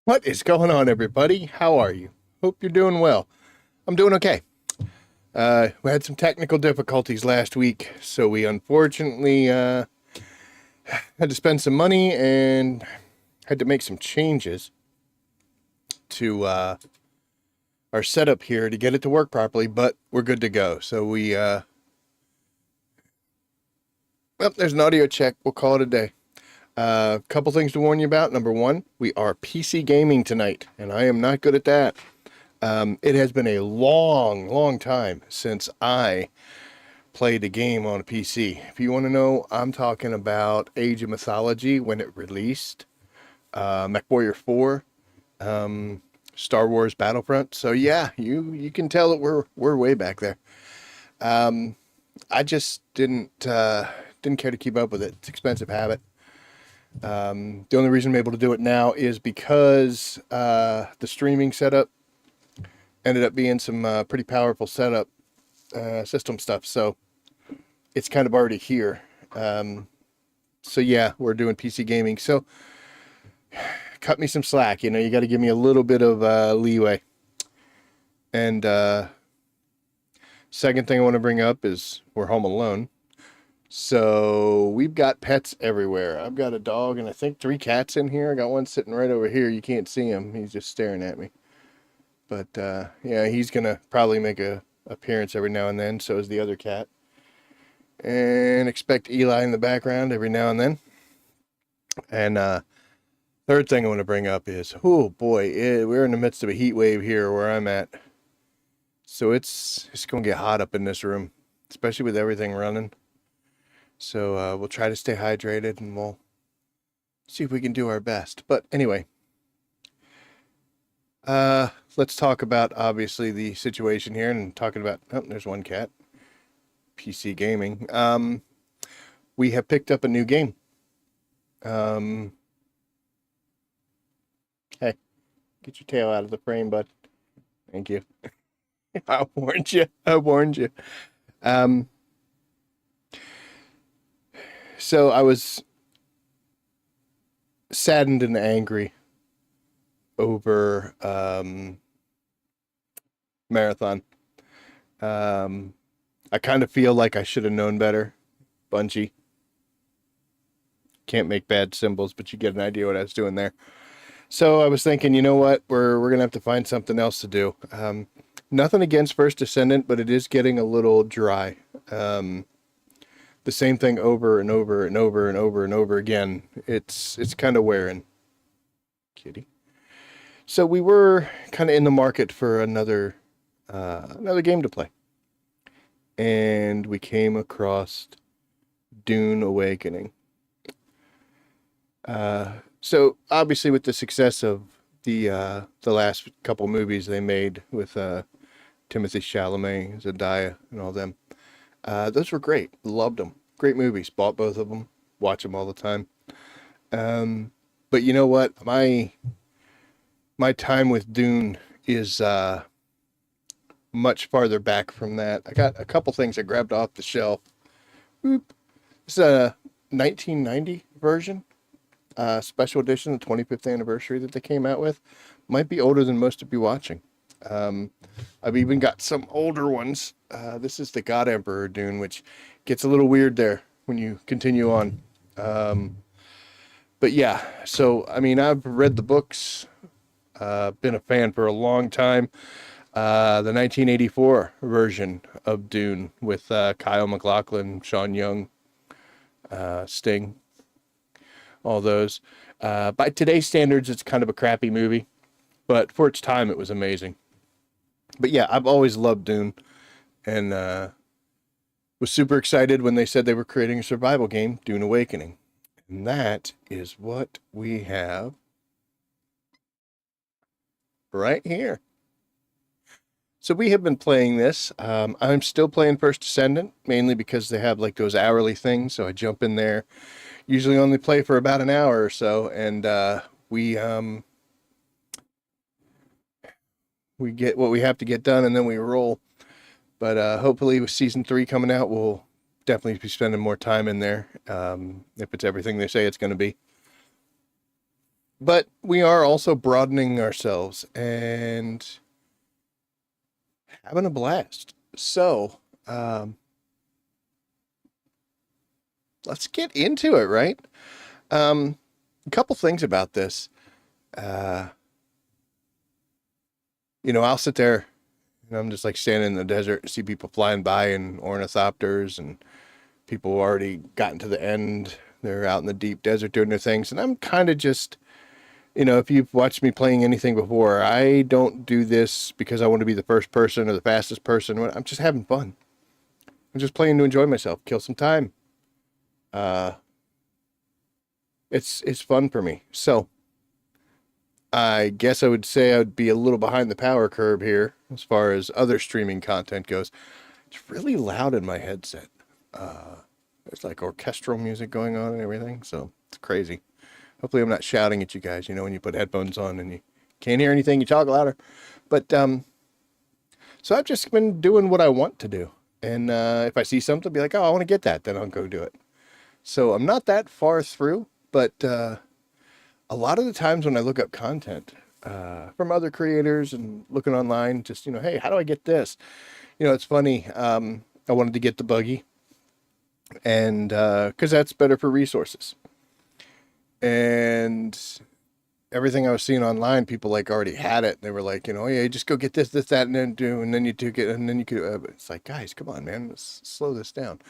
What is going on, everybody? How are you? Hope you're doing well. I'm doing okay. We had some technical difficulties last week, so we unfortunately had to spend some money and had to make some changes to our setup here to get it to work properly, but we're good to go. So well, there's an audio check. We'll call it a day. A couple things to warn you about. Number one, we are PC gaming tonight, and I am not good at that. It has been a long, long time since I played a game on a PC. If you want to know, I'm talking about Age of Mythology when it released, MechWarrior 4, Star Wars Battlefront. So yeah, you can tell that we're way back there. I just didn't care to keep up with it. It's an expensive habit. The only reason I'm able to do it now is because the streaming setup ended up being some pretty powerful setup system stuff. So it's kind of already here. So yeah, we're doing PC gaming. So cut me some slack. You know, you got to give me a little bit of leeway. And second thing I want to bring up is we're home alone. So we've got pets everywhere. I've got a dog and I think 3 cats in here. I got one sitting right over here. You can't see him. He's just staring at me. But yeah, he's gonna probably make a appearance every now and then. So is the other cat. And expect Eli in the background every now and then. And third thing I want to bring up is, oh boy, we're in the midst of a heat wave here where I'm at. So it's gonna get hot up in this room, especially with everything running. So we'll try to stay hydrated and we'll see if we can do our best. But anyway, let's talk about obviously the situation here and talking about, oh, there's one cat, PC gaming. We have picked up a new game. Hey, get your tail out of the frame, bud. Thank you. I warned you. I warned you. Um, so I was saddened and angry over Marathon. I kind of feel like I should have known better. Bungie. Can't make bad symbols, but you get an idea what I was doing there. So I was thinking, you know what? We're gonna have to find something else to do. Nothing against First Descendant, but it is getting a little dry. The same thing over and over and over and over and over again. It's kind of wearing. Kitty. So we were kind of in the market for another game to play, and we came across Dune Awakening. So obviously, with the success of the last couple movies they made with Timothy Chalamet, Zendaya, and all them, those were great. Loved them. Great movies. Bought both of them. Watch them all the time. But you know what? My time with Dune is much farther back from that. I got a couple things I grabbed off the shelf. Boop. It's a 1990 version, special edition, the 25th anniversary that they came out with. Might be older than most of you watching. I've even got some older ones. This is the God Emperor Dune, which gets a little weird there when you continue on. But yeah, so I mean, I've read the books, been a fan for a long time. The 1984 version of Dune with Kyle MacLachlan, Sean Young, Sting, all those. By today's standards, it's kind of a crappy movie, but for its time, it was amazing. But yeah, I've always loved Dune, and was super excited when they said they were creating a survival game, Dune Awakening. And that is what we have right here. So we have been playing this. I'm still playing First Descendant, mainly because they have like those hourly things. So I jump in there, usually only play for about an hour or so, and we get what we have to get done, and then we roll. But hopefully, with season 3 coming out, we'll definitely be spending more time in there, if it's everything they say it's going to be. But we are also broadening ourselves and having a blast. So, um, let's get into it, right? A couple things about this. Uh, I'll sit there and I'm just like standing in the desert, see people flying by in ornithopters and people already gotten to the end. They're out in the deep desert doing their things. And I'm kind of just, if you've watched me playing anything before, I don't do this because I want to be the first person or the fastest person. I'm just having fun. I'm just playing to enjoy myself, kill some time. Uh, it's fun for me. So I guess I would say I would be a little behind the power curve here as far as other streaming content goes. It's really loud in my headset. There's like orchestral music going on and everything, so it's crazy. Hopefully, I'm not shouting at you guys. When you put headphones on and you can't hear anything, you talk louder. But so I've just been doing what I want to do, and if I see something, be like, oh, I want to get that, then I'll go do it. So I'm not that far through, but a lot of the times when I look up content from other creators and looking online, just hey, how do I get this? It's funny. I wanted to get the buggy, and because that's better for resources. And everything I was seeing online, people like already had it. They were like, yeah, just go get this, this, that, and then you do get, and then you could. It's like, guys, come on, man, let's slow this down.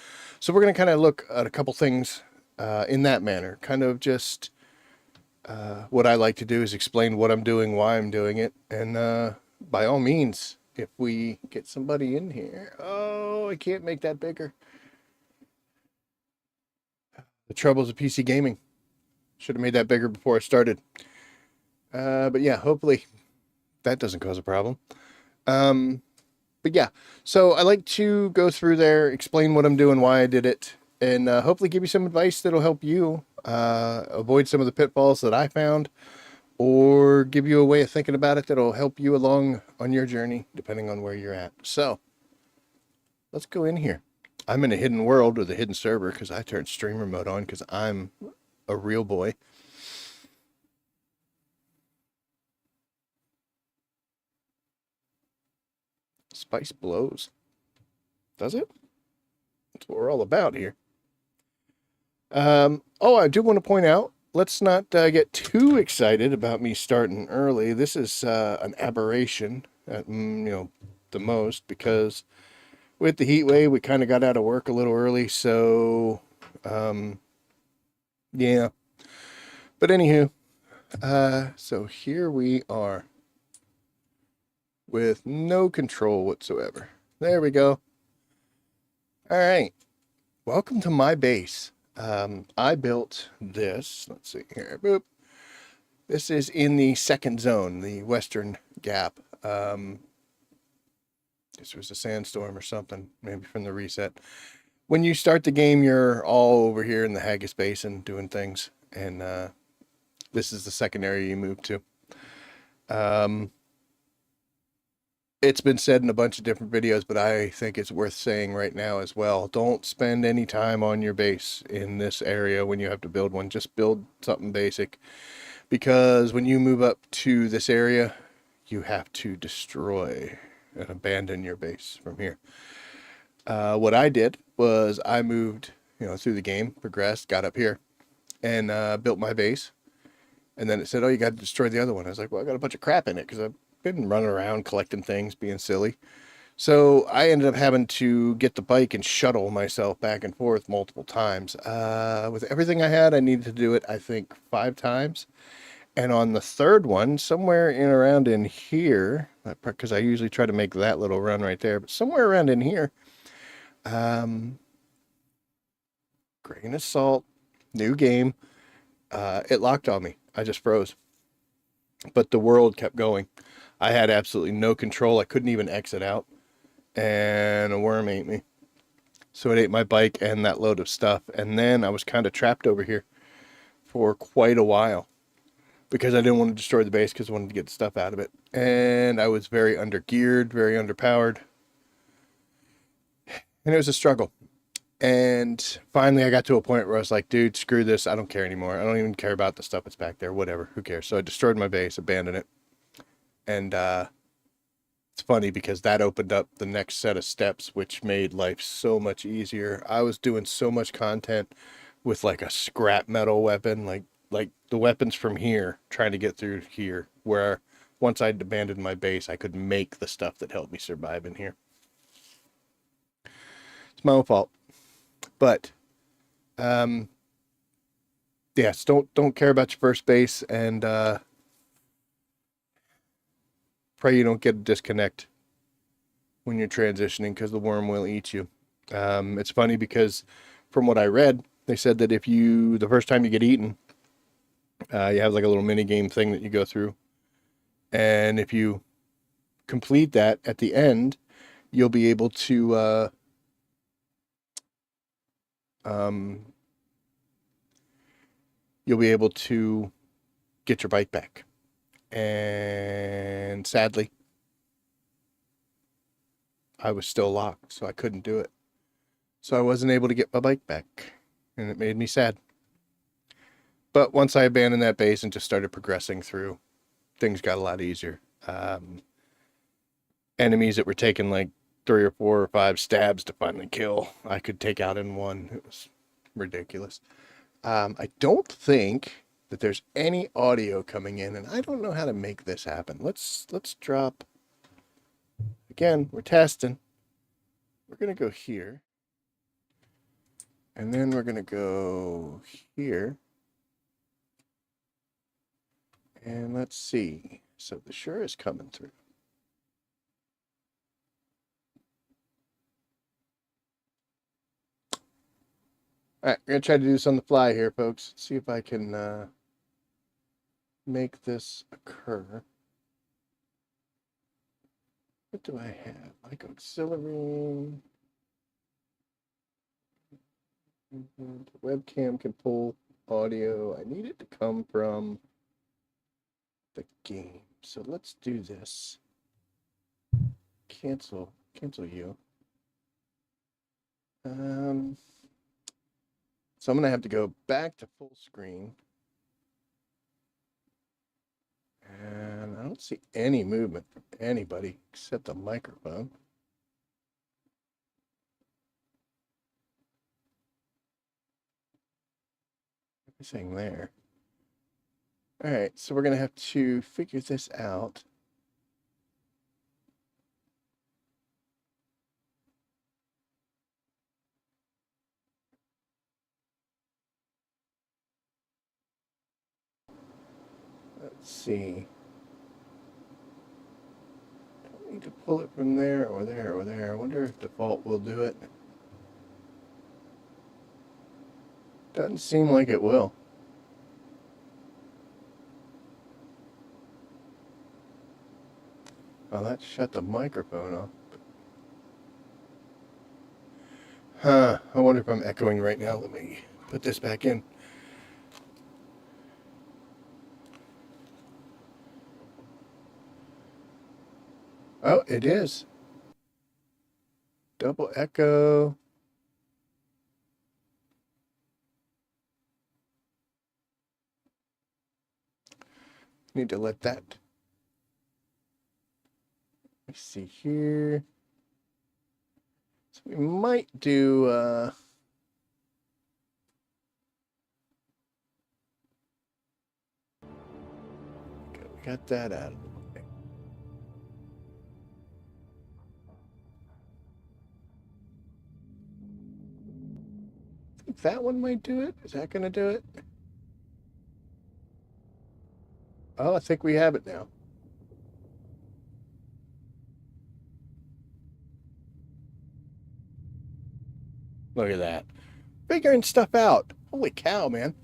So we're gonna kind of look at a couple things in that manner, kind of just. What I like to do is explain what I'm doing, why I'm doing it, and by all means, if we get somebody in here, oh, I can't make that bigger. The troubles of PC gaming. Should have made that bigger before I started. But yeah, hopefully that doesn't cause a problem. Um, but yeah, so I like to go through there, explain what I'm doing, why I did it, and hopefully give you some advice that'll help you avoid some of the pitfalls that I found, or give you a way of thinking about it that'll help you along on your journey, depending on where you're at. So let's go in here. I'm in a hidden world with a hidden server because I turned streamer mode on because I'm a real boy. Spice blows. Does it? That's what we're all about here. Oh, I do want to point out, let's not get too excited about me starting early. This is an aberration at, the most, because with the heat wave, we kind of got out of work a little early. So, yeah. But anywho, so here we are with no control whatsoever. There we go. All right. Welcome to my base. I built this. Let's see here. Boop. This is in the second zone, the western gap. This was a sandstorm or something, maybe from the reset. When you start the game, you're all over here in the Haggis Basin doing things, and this is the second area you move to. It's been said in a bunch of different videos, but I think it's worth saying right now as well. Don't spend any time on your base in this area when you have to build one. Just build something basic, because when you move up to this area, you have to destroy and abandon your base from here. What I did was I moved, through the game, progressed, got up here, and built my base. And then it said, oh, you got to destroy the other one. I was like, well, I got a bunch of crap in it because I've been running around collecting things, being silly. So I ended up having to get the bike and shuttle myself back and forth multiple times. With everything I had, I needed to do it, I think, 5 times. And on the third one, somewhere in around in here, because I usually try to make that little run right there, but somewhere around in here, grain of salt, new game, it locked on me. I just froze. But the world kept going. I had absolutely no control. I couldn't even exit out. And a worm ate me. So it ate my bike and that load of stuff. And then I was kind of trapped over here for quite a while, because I didn't want to destroy the base because I wanted to get the stuff out of it. And I was very undergeared, very underpowered. And it was a struggle. And finally, I got to a point where I was like, dude, screw this. I don't care anymore. I don't even care about the stuff that's back there. Whatever. Who cares? So I destroyed my base, abandoned it. And it's funny because that opened up the next set of steps, which made life so much easier. I was doing so much content with like a scrap metal weapon, like the weapons from here, trying to get through here, where once I'd abandoned my base, I could make the stuff that helped me survive in here. It's my own fault. But yes, don't care about your first base, and pray you don't get a disconnect when you're transitioning, because the worm will eat you. It's funny because from what I read, they said that if you, the first time you get eaten, you have like a little mini game thing that you go through, and if you complete that at the end, you'll be able to you'll be able to get your bike back. And sadly, I was still locked, so I couldn't do it. So I wasn't able to get my bike back, and it made me sad. But once I abandoned that base and just started progressing through, things got a lot easier. Enemies that were taking like 3 or 4 or 5 stabs to finally kill, I could take out in one. It was ridiculous. I don't think that there's any audio coming in, and I don't know how to make this happen. Let's drop. Again, we're testing. We're gonna go here, and then we're gonna go here, and let's see. So the sure is coming through. All right, we're gonna try to do this on the fly here, folks. Let's see if I can make this occur. What do I have? Like auxiliary. The webcam can pull audio. I need it to come from the game. So let's do this. Cancel you. So I'm gonna have to go back to full screen. And I don't see any movement from anybody except the microphone. Everything there. All right, so we're going to have to figure this out. Let's see. Don't need to pull it from there or there or there. I wonder if default will do it. Doesn't seem like it will. Oh, that shut the microphone off. Huh, I wonder if I'm echoing right now. Let me put this back in. Oh, it is. Double echo. Need to let that. Let's see here. So we might do we got that out of the way. I think that one might do it. Is that gonna do it? Oh, I think we have it now. Look at that. Figuring stuff out. Holy cow, man.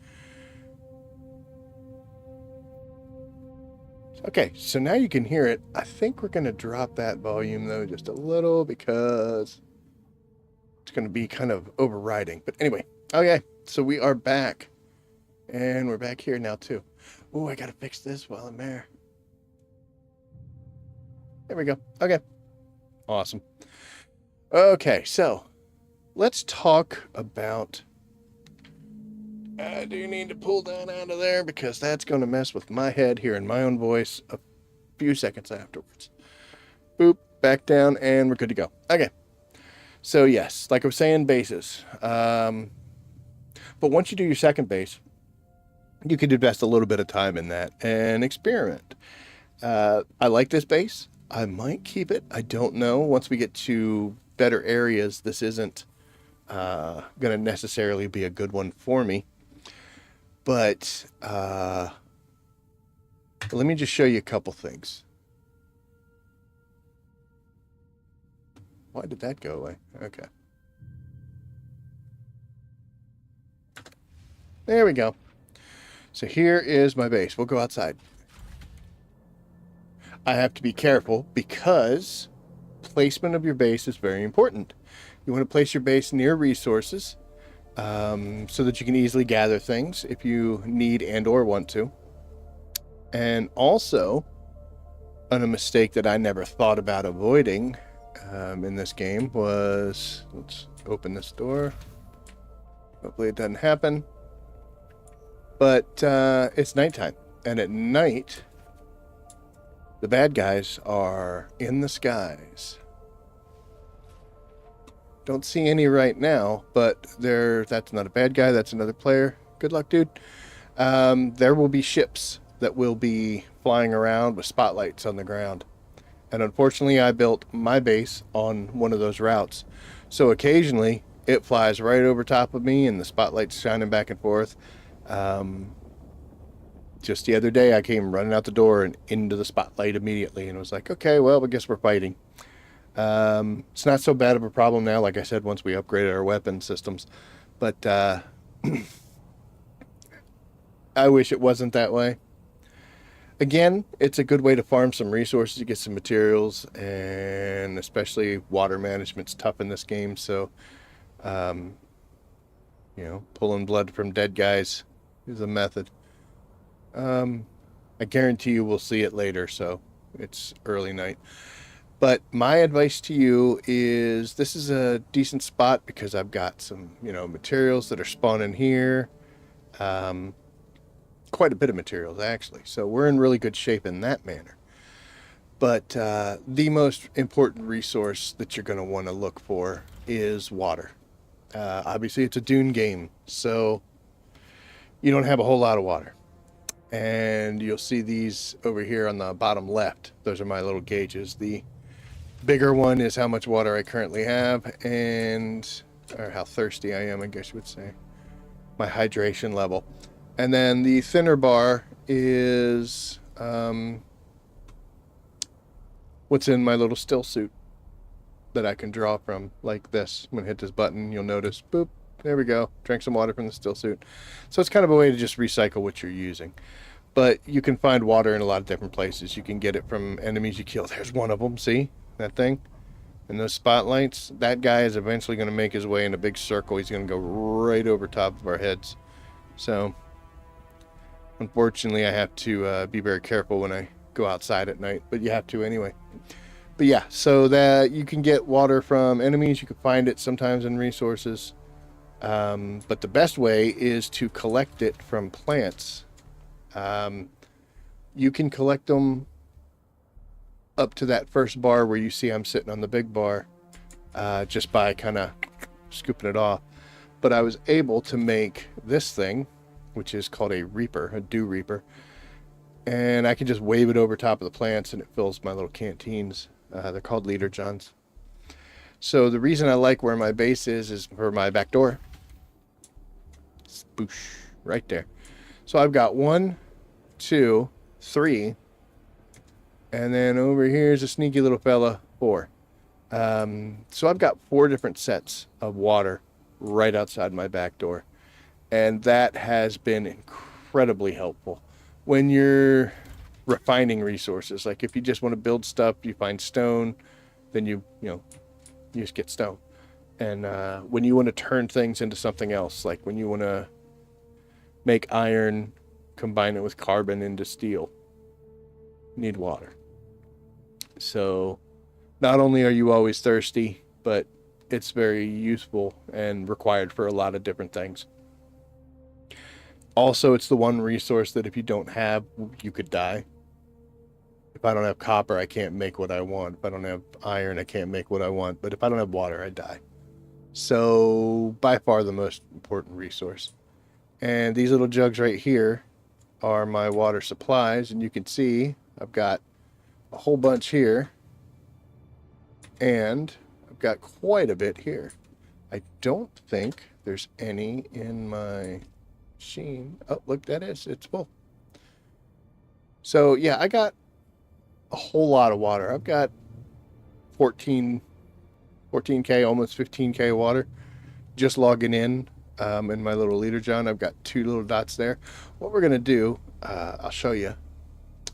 Okay, so now you can hear it. I think we're going to drop that volume, though, just a little because it's going to be kind of overriding. But anyway, okay, so we are back. And we're back here now, too. Oh, I got to fix this while I'm there. There we go. Okay. Awesome. Okay, so let's talk about... I do need to pull that out of there because that's going to mess with my head hearing my own voice a few seconds afterwards. Boop, back down, and we're good to go. Okay. So yes, like I was saying, bases. But once you do your second base, you could invest a little bit of time in that and experiment. I like this base. I might keep it. I don't know. Once we get to better areas, this isn't going to necessarily be a good one for me. But let me just show you a couple things. Why did that go away? Okay. There we go. So here is my base. We'll go outside. I have to be careful because placement of your base is very important. You want to place your base near resources so that you can easily gather things if you need and or want to. And also, a mistake that I never thought about avoiding in this game was... Let's open this door. Hopefully it doesn't happen. But it's nighttime. And at night, the bad guys are in the skies. Don't see any right now, but that's not a bad guy. That's another player. Good luck, dude. There will be ships that will be flying around with spotlights on the ground. And unfortunately, I built my base on one of those routes. So occasionally, it flies right over top of me and the spotlight's shining back and forth. Just the other day, I came running out the door and into the spotlight immediately and was like, okay, well, I guess we're fighting. It's not so bad of a problem now, like I said, once we upgraded our weapon systems. But I wish it wasn't that way. Again, it's a good way to farm some resources, to get some materials, and especially water management's tough in this game. So, pulling blood from dead guys is a method. I guarantee you we'll see it later, so it's early night. But my advice to you is this is a decent spot because I've got some, materials that are spawning here. Quite a bit of materials, actually. So we're in really good shape in that manner. But the most important resource that you're going to want to look for is water. Obviously, it's a Dune game, so you don't have a whole lot of water. And you'll see these over here on the bottom left. Those are my little gauges. The bigger one is how much water I currently have or how thirsty I am, I guess you would say. My hydration level. And then the thinner bar is what's in my little still suit that I can draw from, like this. I'm going to hit this button. You'll notice, boop, there we go. Drank some water from the still suit. So it's kind of a way to just recycle what you're using. But you can find water in a lot of different places. You can get it from enemies you kill. There's one of them, see? That thing? And those spotlights, that guy is eventually going to make his way in a big circle. He's going to go right over top of our heads. So... unfortunately, I have to be very careful when I go outside at night, but you have to anyway. But yeah, so that you can get water from enemies. You can find it sometimes in resources. But the best way is to collect it from plants. You can collect them up to that first bar where you see I'm sitting on the big bar, just by kind of scooping it off. But I was able to make this thing, which is called a reaper, a dew reaper. And I can just wave it over top of the plants and it fills my little canteens. They're called leader johns. So the reason I like where my base is for my back door. Spoosh, right there. So I've got 1, 2, 3. And then over here's a sneaky little fella, 4. So I've got 4 different sets of water right outside my back door. And that has been incredibly helpful when you're refining resources. Like if you just want to build stuff, you find stone, then you just get stone. And when you want to turn things into something else, like when you want to make iron, combine it with carbon into steel, you need water. So not only are you always thirsty, but it's very useful and required for a lot of different things. Also, it's the one resource that if you don't have, you could die. If I don't have copper, I can't make what I want. If I don't have iron, I can't make what I want. But if I don't have water, I die. So, by far the most important resource. And these little jugs right here are my water supplies. And you can see I've got a whole bunch here. And I've got quite a bit here. I don't think there's any in my machine. Oh, look, that is. It's full. So, yeah, I got a whole lot of water. I've got 14K, almost 15K water. Just logging in my little leader, John. I've got 2 little dots there. What we're going to do, I'll show you.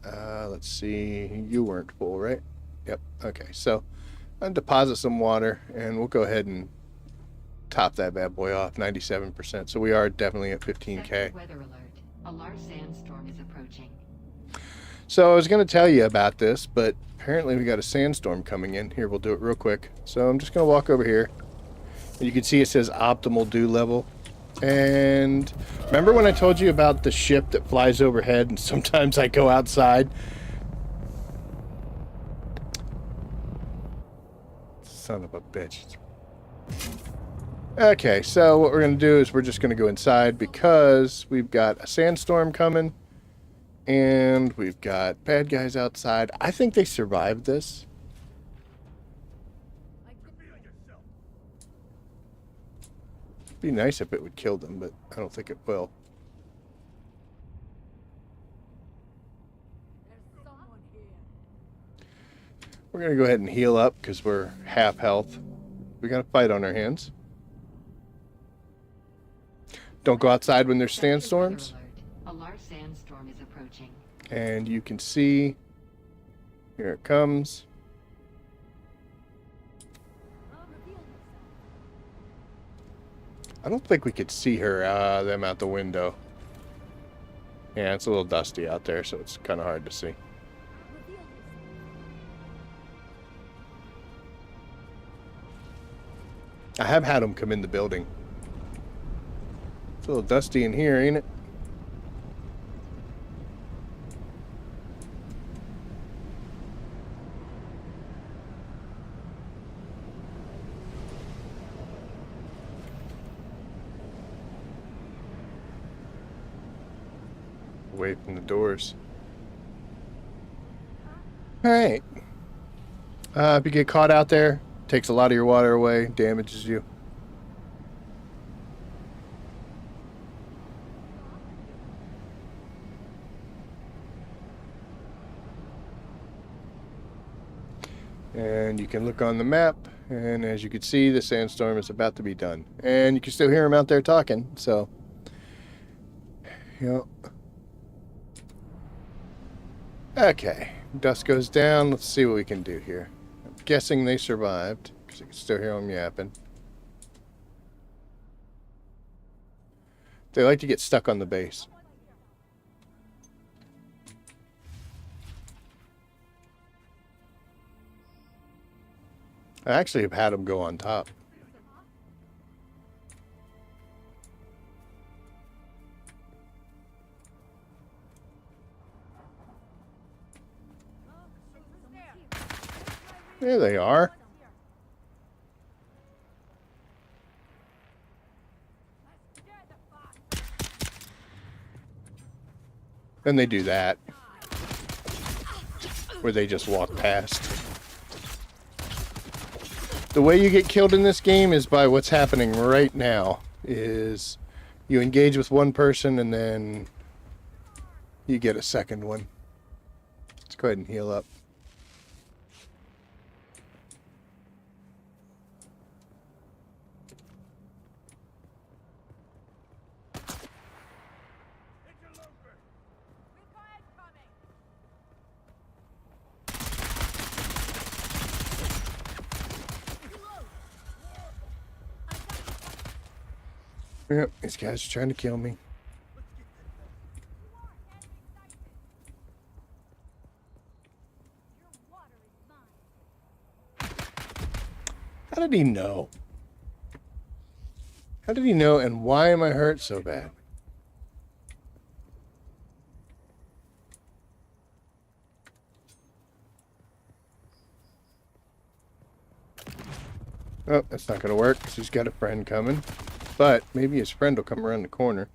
Let's see. You weren't full, right? Yep. Okay. So I'll deposit some water, and we'll go ahead and top that bad boy off, 97%. So we are definitely at 15K. Weather alert. A large sandstorm is approaching. So I was going to tell you about this, but apparently we got a sandstorm coming in. Here, we'll do it real quick. So I'm just going to walk over here. You can see it says optimal dew level. And remember when I told you about the ship that flies overhead and sometimes I go outside? Son of a bitch. Okay, so what we're going to do is we're just going to go inside because we've got a sandstorm coming. And we've got bad guys outside. I think they survived this. It'd be nice if it would kill them, but I don't think it will. We're going to go ahead and heal up because we're half health. We got a fight on our hands. Don't go outside when there's sandstorms. A large sandstorm is approaching. And you can see, here it comes. I don't think we could see her, them out the window. Yeah, it's a little dusty out there, so it's kind of hard to see. I have had them come in the building. It's a little dusty in here, ain't it? Away from the doors. Alright. If you get caught out there, takes a lot of your water away, damages you. And you can look on the map, and as you can see, the sandstorm is about to be done. And you can still hear them out there talking, so... Yep. Okay, dust goes down. Let's see what we can do here. I'm guessing they survived, because you can still hear them yapping. They like to get stuck on the base. I actually have had them go on top. There they are. Then they do that, where they just walk past. The way you get killed in this game is by what's happening right now. Is you engage with one person and then you get a second one. Let's go ahead and heal up. Yep, these guys are trying to kill me. How did he know? How did he know, and why am I hurt so bad? Oh, that's not going to work because he's got a friend coming. But maybe his friend will come around the corner.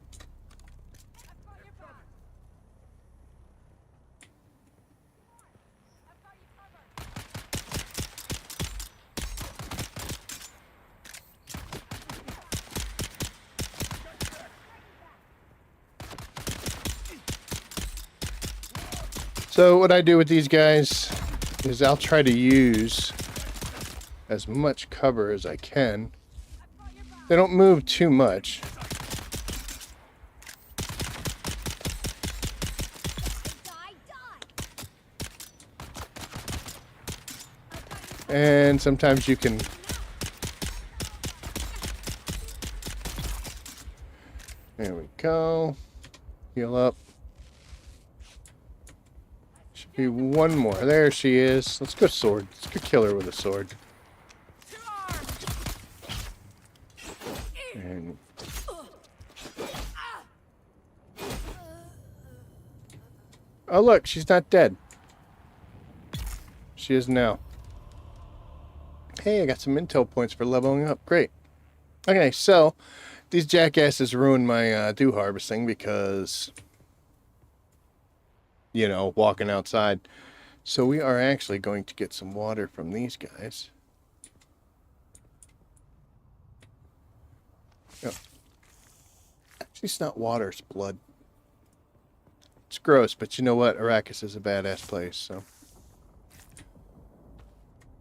So what I do with these guys is I'll try to use as much cover as I can. They don't move too much. And sometimes you can there we go. Heal up. Should be one more. There she is. Let's go sword. Let's go kill her with a sword. And oh look, she's not dead. She is now. Hey, I got some intel points for leveling up. Great. Okay, so these jackasses ruined my dew harvesting because, you know, walking outside. So we are actually going to get some water from these guys. Oh. Actually, it's not water, it's blood. It's gross, but you know what? Arrakis is a badass place, so.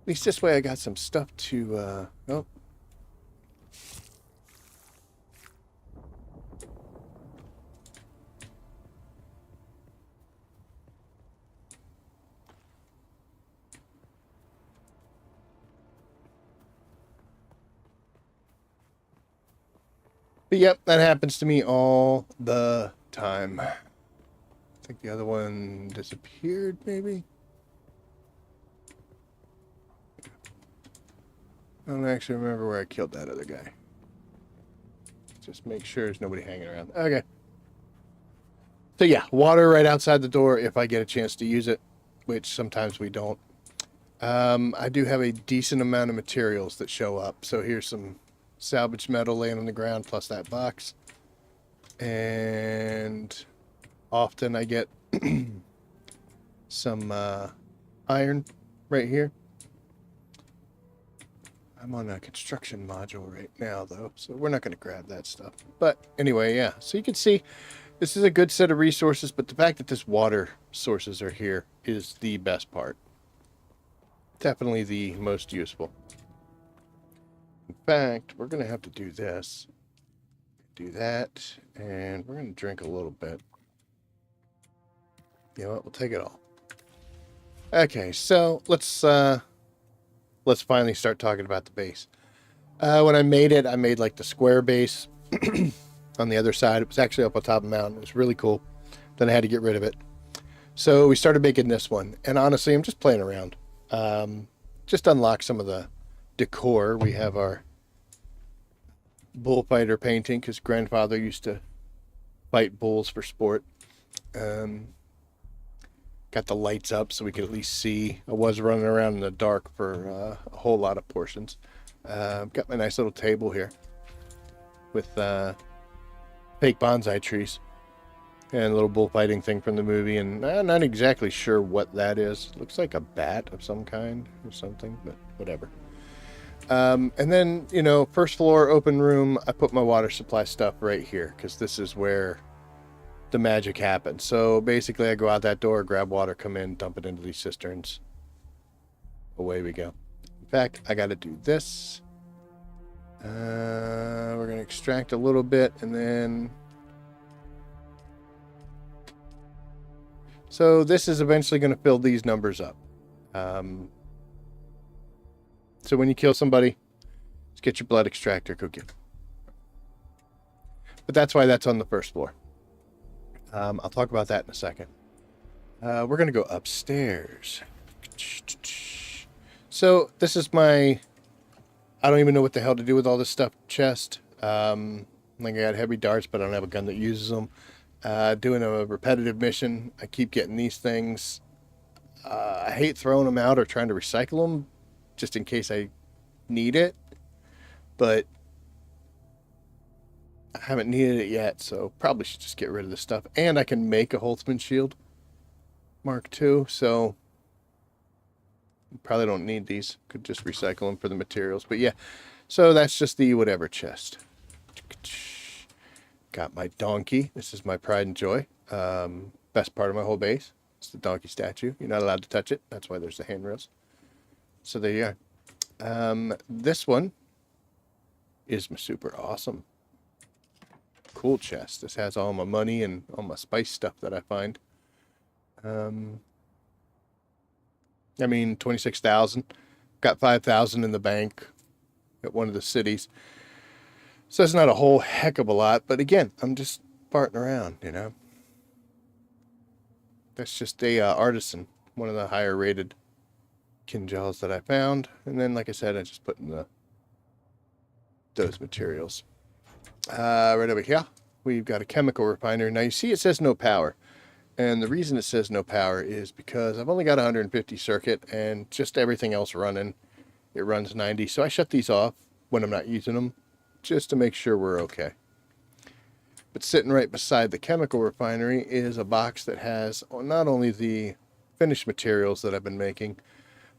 At least this way I got some stuff to, oh. But yep, that happens to me all the time. I think the other one disappeared, maybe? I don't actually remember where I killed that other guy. Just make sure there's nobody hanging around. Okay. So yeah, water right outside the door if I get a chance to use it, which sometimes we don't. I do have a decent amount of materials that show up. So here's some salvaged metal laying on the ground plus that box. And often I get some iron right here. I'm on a construction module right now, though, so we're not going to grab that stuff. But anyway, yeah, so you can see this is a good set of resources, but the fact that this water sources are here is the best part. Definitely the most useful. In fact, we're going to have to do this. Do that, and we're going to drink a little bit. You know what? We'll take it all. Okay, so let's finally start talking about the base. When I made it, I made like the square base on the other side. It was actually up on top of the mountain. It was really cool. Then I had to get rid of it. So we started making this one. And honestly, I'm just playing around. Just unlock some of the decor. We have our bullfighter painting because grandfather used to fight bulls for sport. Got the lights up so we could at least see. I was running around in the dark for a whole lot of portions. Got my nice little table here with fake bonsai trees and a little bullfighting thing from the movie. And I'm not exactly sure what that is. Looks like a bat of some kind or something, but whatever. And then, you know, first floor, open room, I put my water supply stuff right here because this is where the magic happens. So basically I go out that door, grab water, come in, dump it into these cisterns. Away we go. In fact, I got to do this. We're going to extract a little bit and then... So this is eventually going to fill these numbers up. So when you kill somebody, just get your blood extractor, go get it. But that's why that's on the first floor. I'll talk about that in a second. We're going to go upstairs. So this is my, I don't even know what the hell to do with all this stuff, chest. Like I got heavy darts, but I don't have a gun that uses them. Doing a repetitive mission, I keep getting these things. I hate throwing them out or trying to recycle them just in case I need it, but I haven't needed it yet, so probably should just get rid of this stuff. And I can make a Holtzman shield Mark II, so probably don't need these. Could just recycle them for the materials. But yeah, so that's just the whatever chest. Got my donkey. This is my pride and joy. Best part of my whole base. It's the donkey statue. You're not allowed to touch it. That's why there's the handrails. So there you are. This one is my super awesome, cool chest. This has all my money and all my spice stuff that I find. I mean, 26,000. Got 5,000 in the bank at one of the cities. So it's not a whole heck of a lot, but again, I'm just farting around, you know. That's just a artisan, one of the higher rated Kinjals that I found. And then, like I said, I just put in those materials. Right over here, we've got a chemical refiner. Now you see it says no power. And the reason it says no power is because I've only got 150 circuit and just everything else running. It runs 90. So I shut these off when I'm not using them just to make sure we're okay. But sitting right beside the chemical refinery is a box that has not only the finished materials that I've been making,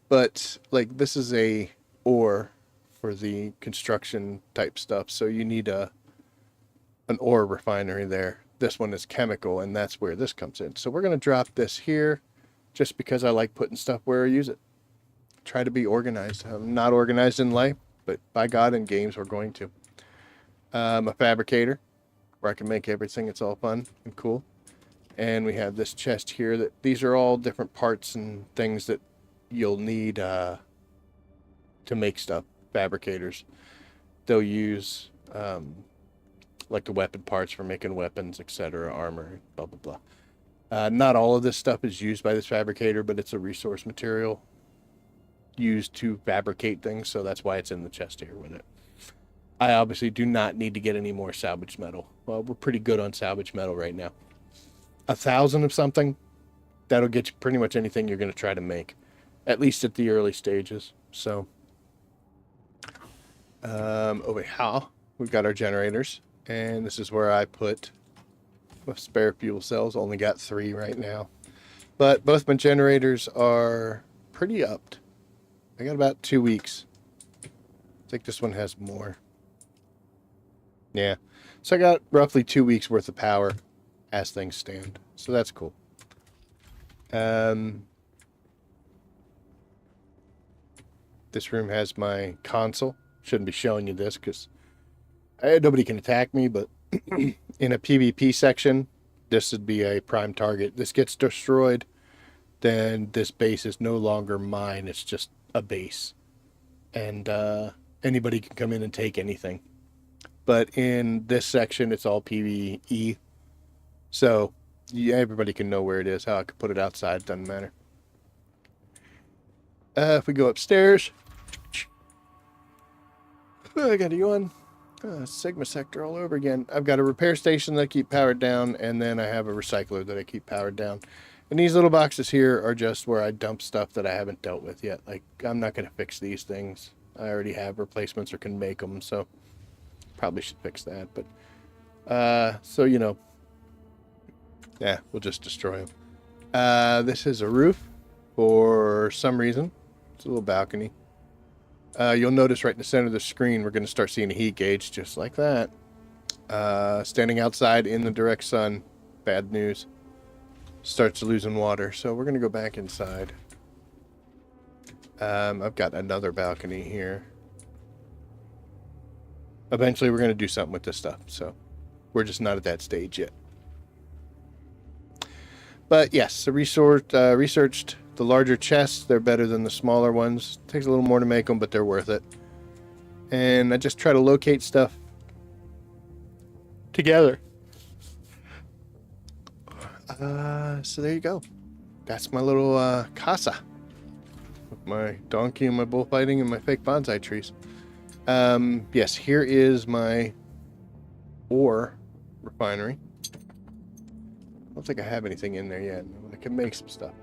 but like this is a ore for the construction type stuff. So you need an ore refinery there. This one is chemical, and that's where this comes in. So we're going to drop this here just because I like putting stuff where I use it. Try to be organized. I'm not organized in life, but by God, in games, we're going to. A fabricator where I can make everything. It's all fun and cool. And we have this chest here. That these are all different parts and things that you'll need to make stuff. Fabricators. They'll use like the weapon parts for making weapons, etc., armor, blah, blah, blah. Not all of this stuff is used by this fabricator, but it's a resource material used to fabricate things, so that's why it's in the chest here with it. I obviously do not need to get any more salvage metal. Well, we're pretty good on salvage metal right now. 1,000 of something, that'll get you pretty much anything you're going to try to make, at least at the early stages. So, over here, we've got our generators. And this is where I put my spare fuel cells. Only got 3 right now. But both my generators are pretty upped. I got about 2 weeks. I think this one has more. Yeah. So I got roughly 2 weeks worth of power as things stand. So that's cool. This room has my console. Shouldn't be showing you this because nobody can attack me, but in a PvP section, this would be a prime target. This gets destroyed, then this base is no longer mine. It's just a base. And anybody can come in and take anything. But in this section, it's all PvE. So yeah, everybody can know where it is. How I could put it outside, doesn't matter. If we go upstairs, I got to go on. Sigma sector all over again. I've got a repair station that I keep powered down, and then I have a recycler that I keep powered down. And these little boxes here are just where I dump stuff that I haven't dealt with yet. Like, I'm not going to fix these things. I already have replacements or can make them, so probably should fix that. But, so, you know, yeah, we'll just destroy them. This is a roof for some reason. It's a little balcony. You'll notice right in the center of the screen, we're going to start seeing a heat gauge just like that. Standing outside in the direct sun, bad news. Starts losing water, so we're going to go back inside. I've got another balcony here. Eventually, we're going to do something with this stuff, so we're just not at that stage yet. But yes, I researched the larger chests. They're better than the smaller ones. Takes a little more to make them, but they're worth it. And I just try to locate stuff together. So there you go. That's my little casa. With my donkey and my bullfighting and my fake bonsai trees. Yes, here is my or refinery. I don't think I have anything in there yet. I can make some stuff.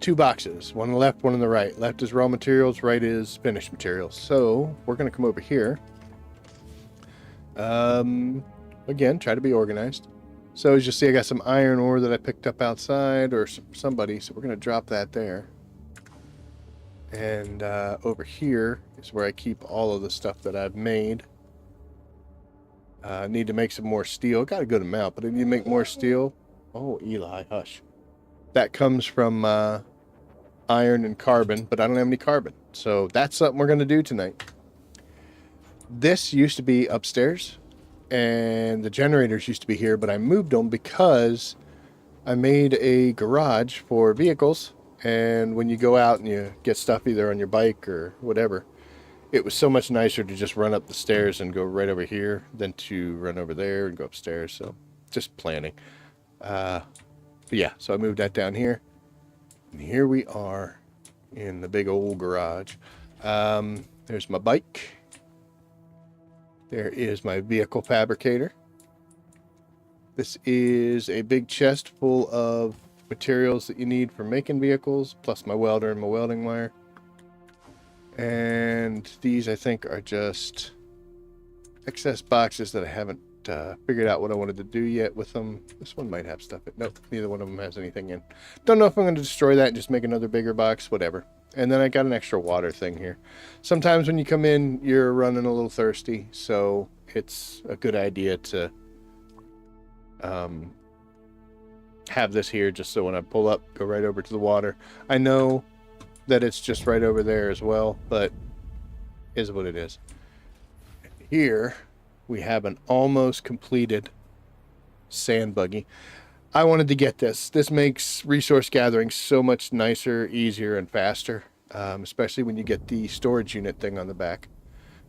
2 boxes, one on the left, one on the right. Left is raw materials, right is finished materials. So we're going to come over here. Again, try to be organized. So as you see, I got some iron ore that I picked up outside or somebody. So we're going to drop that there. And over here is where I keep all of the stuff that I've made. I need to make some more steel. Got a good amount, but I need to make more steel. Oh, Eli, hush. That comes from iron and carbon, but I don't have any carbon. So that's something we're going to do tonight. This used to be upstairs, and the generators used to be here, but I moved them because I made a garage for vehicles. And when you go out and you get stuff either on your bike or whatever, it was so much nicer to just run up the stairs and go right over here than to run over there and go upstairs. So just planning. But yeah, so I moved that down here. And here we are in the big old garage. There's my bike. There is my vehicle fabricator. This is a big chest full of materials that you need for making vehicles, plus my welder and my welding wire. And these, I think, are just excess boxes that I haven't figured out what I wanted to do yet with them. This one might have stuff. Nope, neither one of them has anything in. Don't know if I'm going to destroy that and just make another bigger box, whatever. And then I got an extra water thing here. Sometimes when you come in, you're running a little thirsty, so it's a good idea to have this here just so when I pull up, go right over to the water. I know that it's just right over there as well, but is what it is. Here we have an almost completed sand buggy. I wanted to get this. This makes resource gathering so much nicer, easier, and faster, especially when you get the storage unit thing on the back.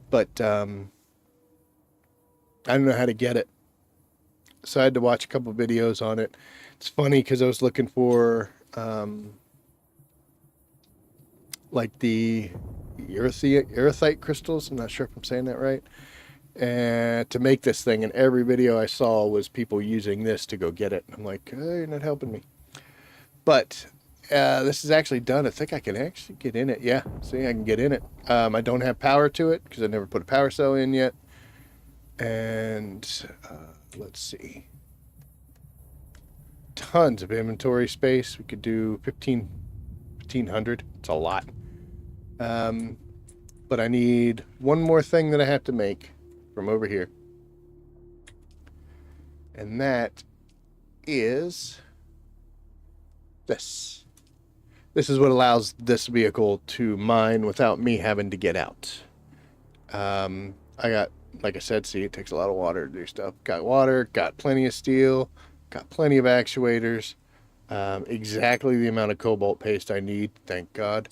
But I don't know how to get it, so I had to watch a couple videos on it. It's funny because I was looking for like the earthite crystals. I'm not sure if I'm saying that right. And to make this thing, and every video I saw was people using this to go get it. I'm like, oh, you're not helping me. But this is actually done. I think I can actually get in it. Yeah, see, I can get in it. I don't have power to it because I never put a power cell in yet. And let's see. Tons of inventory space. We could do 1,500. It's a lot. But I need one more thing that I have to make from over here. And that is this. This is what allows this vehicle to mine without me having to get out. I got, like I said, see, it takes a lot of water to do stuff. Got water, got plenty of steel, got plenty of actuators, exactly the amount of cobalt paste I need, thank God.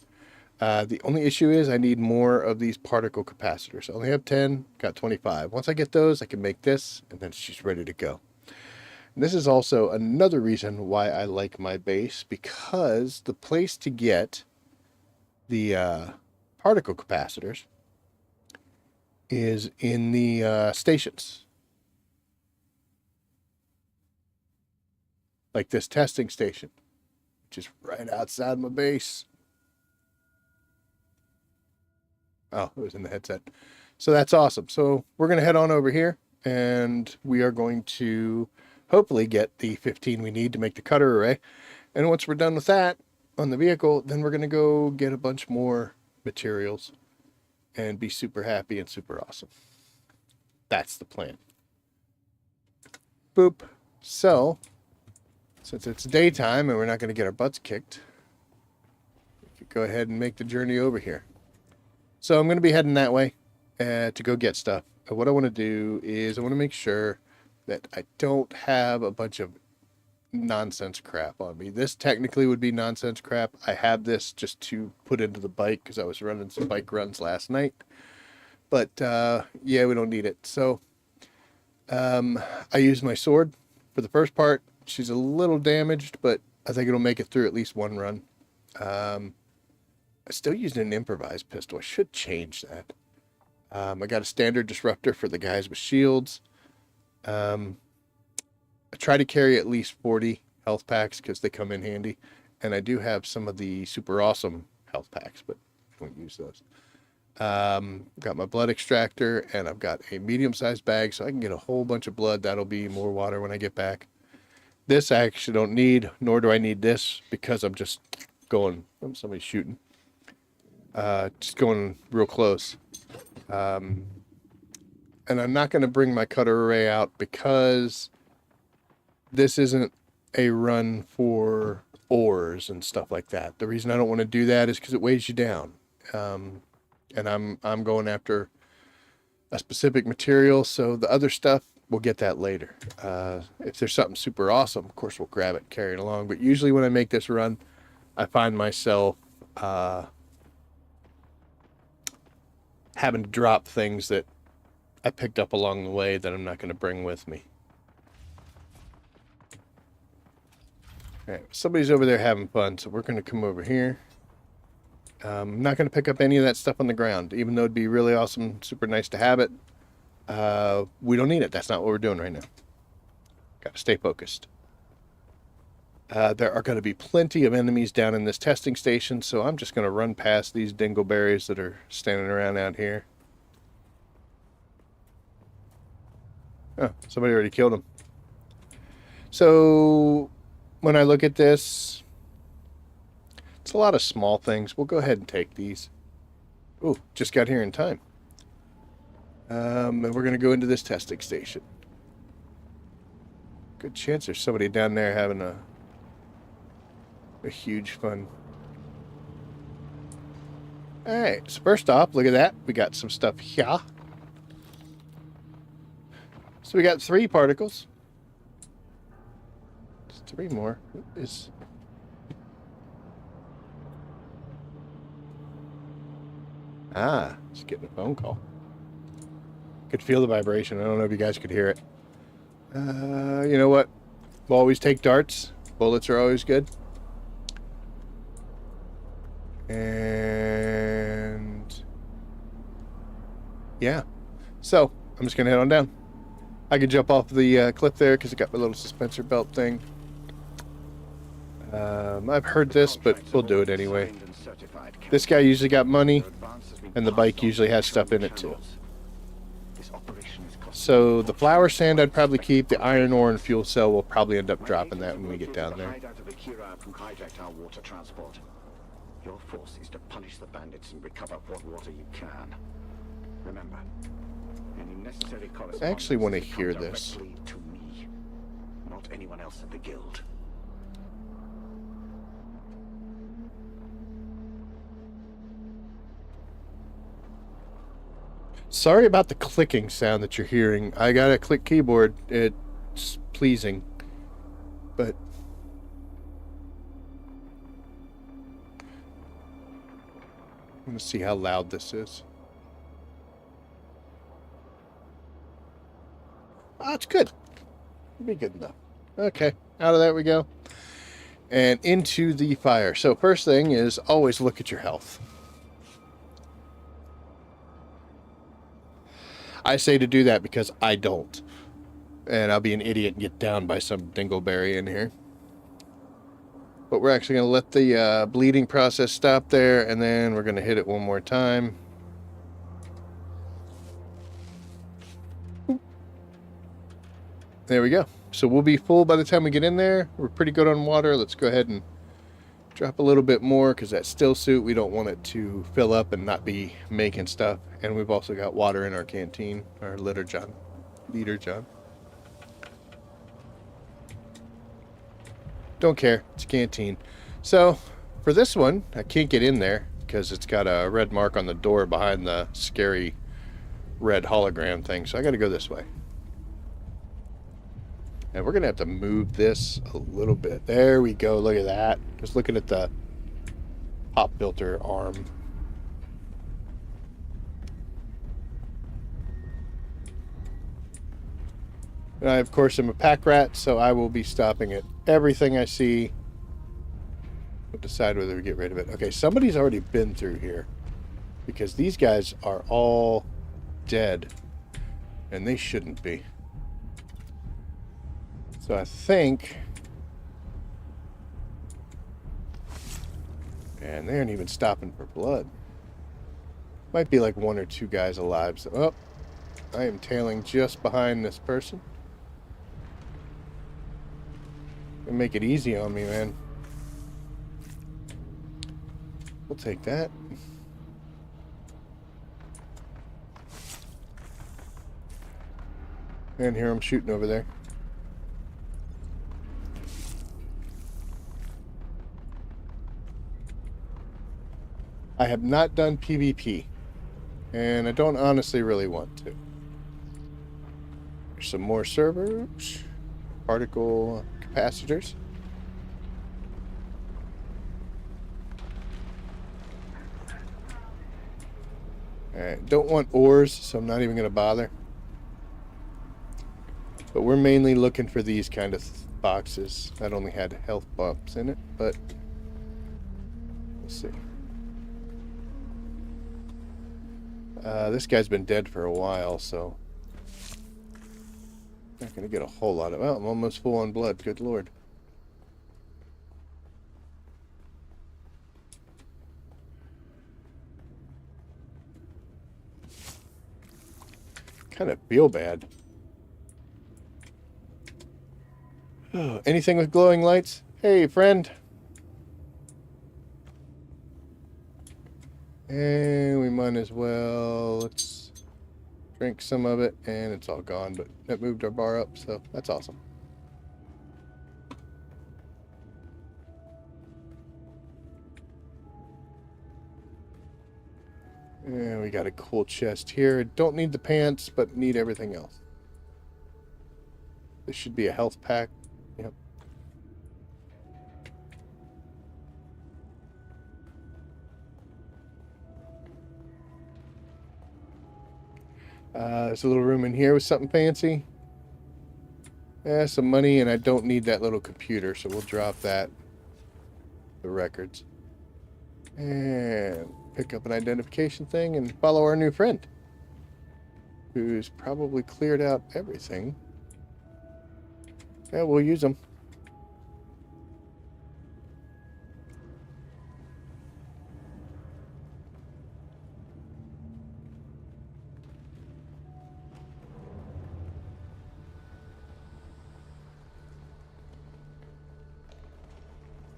The only issue is I need more of these particle capacitors. I only have 10, got 25. Once I get those, I can make this, and then she's ready to go. And this is also another reason why I like my base, because the place to get the particle capacitors is in the stations. Like this testing station, which is right outside my base. Oh, it was in the headset. So that's awesome. So we're going to head on over here, and we are going to hopefully get the 15 we need to make the cutter array. And once we're done with that on the vehicle, then we're going to go get a bunch more materials and be super happy and super awesome. That's the plan. Boop. So, since it's daytime and we're not going to get our butts kicked, we could go ahead and make the journey over here. So I'm going to be heading that way to go get stuff. And what I want to do is I want to make sure that I don't have a bunch of nonsense crap on me. This technically would be nonsense crap. I have this just to put into the bike because I was running some bike runs last night. But yeah, we don't need it. So I used my sword for the first part. She's a little damaged, but I think it'll make it through at least one run. I still used an improvised pistol. I should change that. I got a standard disruptor for the guys with shields. I try to carry at least 40 health packs because they come in handy. And I do have some of the super awesome health packs, but I don't use those. Got my blood extractor, and I've got a medium-sized bag, so I can get a whole bunch of blood. That'll be more water when I get back. This I actually don't need, nor do I need this, because I'm just going... Oh, somebody's shooting. Just going real close. And I'm not going to bring my cutter array out because this isn't a run for ores and stuff like that. The reason I don't want to do that is because it weighs you down. And I'm going after a specific material, so the other stuff, we'll get that later. If there's something super awesome, of course we'll grab it, carry it along. But usually when I make this run, I find myself having to drop things that I picked up along the way that I'm not going to bring with me. All right, somebody's over there having fun, so we're going to come over here. I'm not going to pick up any of that stuff on the ground, even though it'd be really awesome, super nice to have it. We don't need it. That's not what we're doing right now. Got to stay focused. There are going to be plenty of enemies down in this testing station, so I'm just going to run past these dingleberries that are standing around out here. Oh, somebody already killed them. So when I look at this, it's a lot of small things. We'll go ahead and take these. Ooh, just got here in time. And we're going to go into this testing station. Good chance there's somebody down there having a huge fun. Alright, so first off, look at that. We got some stuff here. So we got 3 particles. Just 3 more. Is just getting a phone call. Could feel the vibration. I don't know if you guys could hear it. You know what? We'll always take darts. Bullets are always good. And yeah. So I'm just gonna head on down. I could jump off the cliff there because I got my little suspensor belt thing. I've heard this, but we'll do it anyway. This guy usually got money, and the bike usually has stuff in it too. So the flower sand I'd probably keep. The iron ore and fuel cell will probably end up dropping that when we get down there. Your force is to punish the bandits and recover what water you can. Remember, any necessary correspondence I actually want to hear this. to me, not anyone else at the guild. Sorry about the clicking sound that you're hearing. I got a click keyboard. It's pleasing, but I'm going to see how loud this is. Oh, it's good. It'll be good enough. Okay, out of that we go. And into the fire. So first thing is always look at your health. I say to do that because I don't. And I'll be an idiot and get down by some dingleberry in here. But we're actually going to let the bleeding process stop there, and then we're going to hit it one more time. There we go. So we'll be full by the time we get in there. We're pretty good on water. Let's go ahead and drop a little bit more, because that still suit, we don't want it to fill up and not be making stuff. And we've also got water in our canteen, our liter john. Don't care, it's a canteen. So for this one, I can't get in there because it's got a red mark on the door behind the scary red hologram thing. So I got to go this way. And we're going to have to move this a little bit. There we go. Look at that. Just looking at the pop filter arm. And I, of course, am a pack rat, so I will be stopping at everything I see. We'll decide whether we get rid of it. Okay, somebody's already been through here, because these guys are all dead, and they shouldn't be. So I think... And they aren't even stopping for blood. Might be like one or two guys alive. So, oh, I am tailing just behind this person. They make it easy on me, man. We'll take that. And here I'm shooting over there. I have not done PvP. And I don't honestly really want to. There's some more servers. Particle capacitors. Alright, don't want ores, so I'm not even going to bother. But we're mainly looking for these kind of boxes. That only had health bumps in it, but we'll see. This guy's been dead for a while, so not going to get a whole lot of... Well, I'm almost full on blood. Good lord. Kind of feel bad. Oh, anything with glowing lights? Hey, friend. And we might as well... Let's drink some of it, and it's all gone, but that moved our bar up, so that's awesome. And we got a cool chest here. Don't need the pants, but need everything else. This should be a health pack. Yep. There's a little room in here with something fancy. Yeah, some money, and I don't need that little computer, so we'll drop that. The records. And pick up an identification thing and follow our new friend, who's probably cleared out everything. Yeah, we'll use them.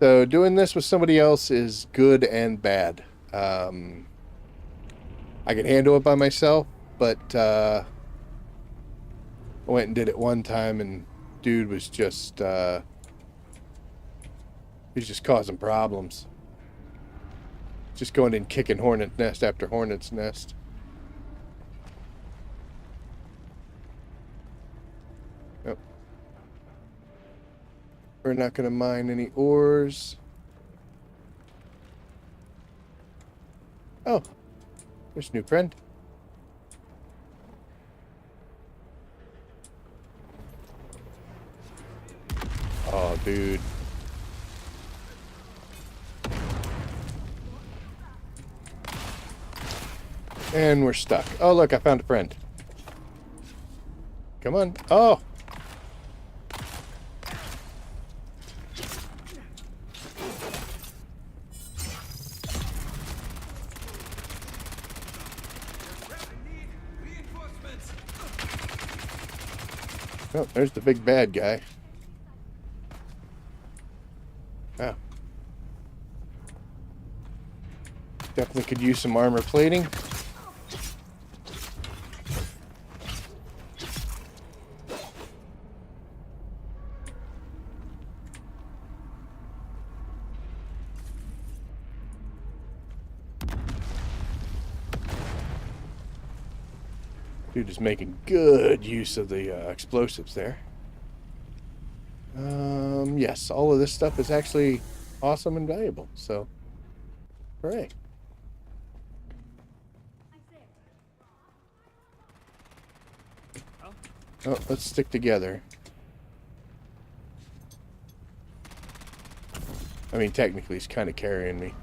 So doing this with somebody else is good and bad. I can handle it by myself, but I went and did it one time, and dude was just he's just causing problems. Just going in kicking hornet nest after hornet's nest. Yep. We're not going to mine any ores. Oh, there's a new friend. Oh, dude. And we're stuck. Oh, look, I found a friend. Come on. Oh! Oh, there's the big bad guy. Oh. Definitely could use some armor plating. Dude is making good use of the explosives there. Yes, all of this stuff is actually awesome and valuable, so hooray. Oh, let's stick together. I mean, technically, he's kind of carrying me.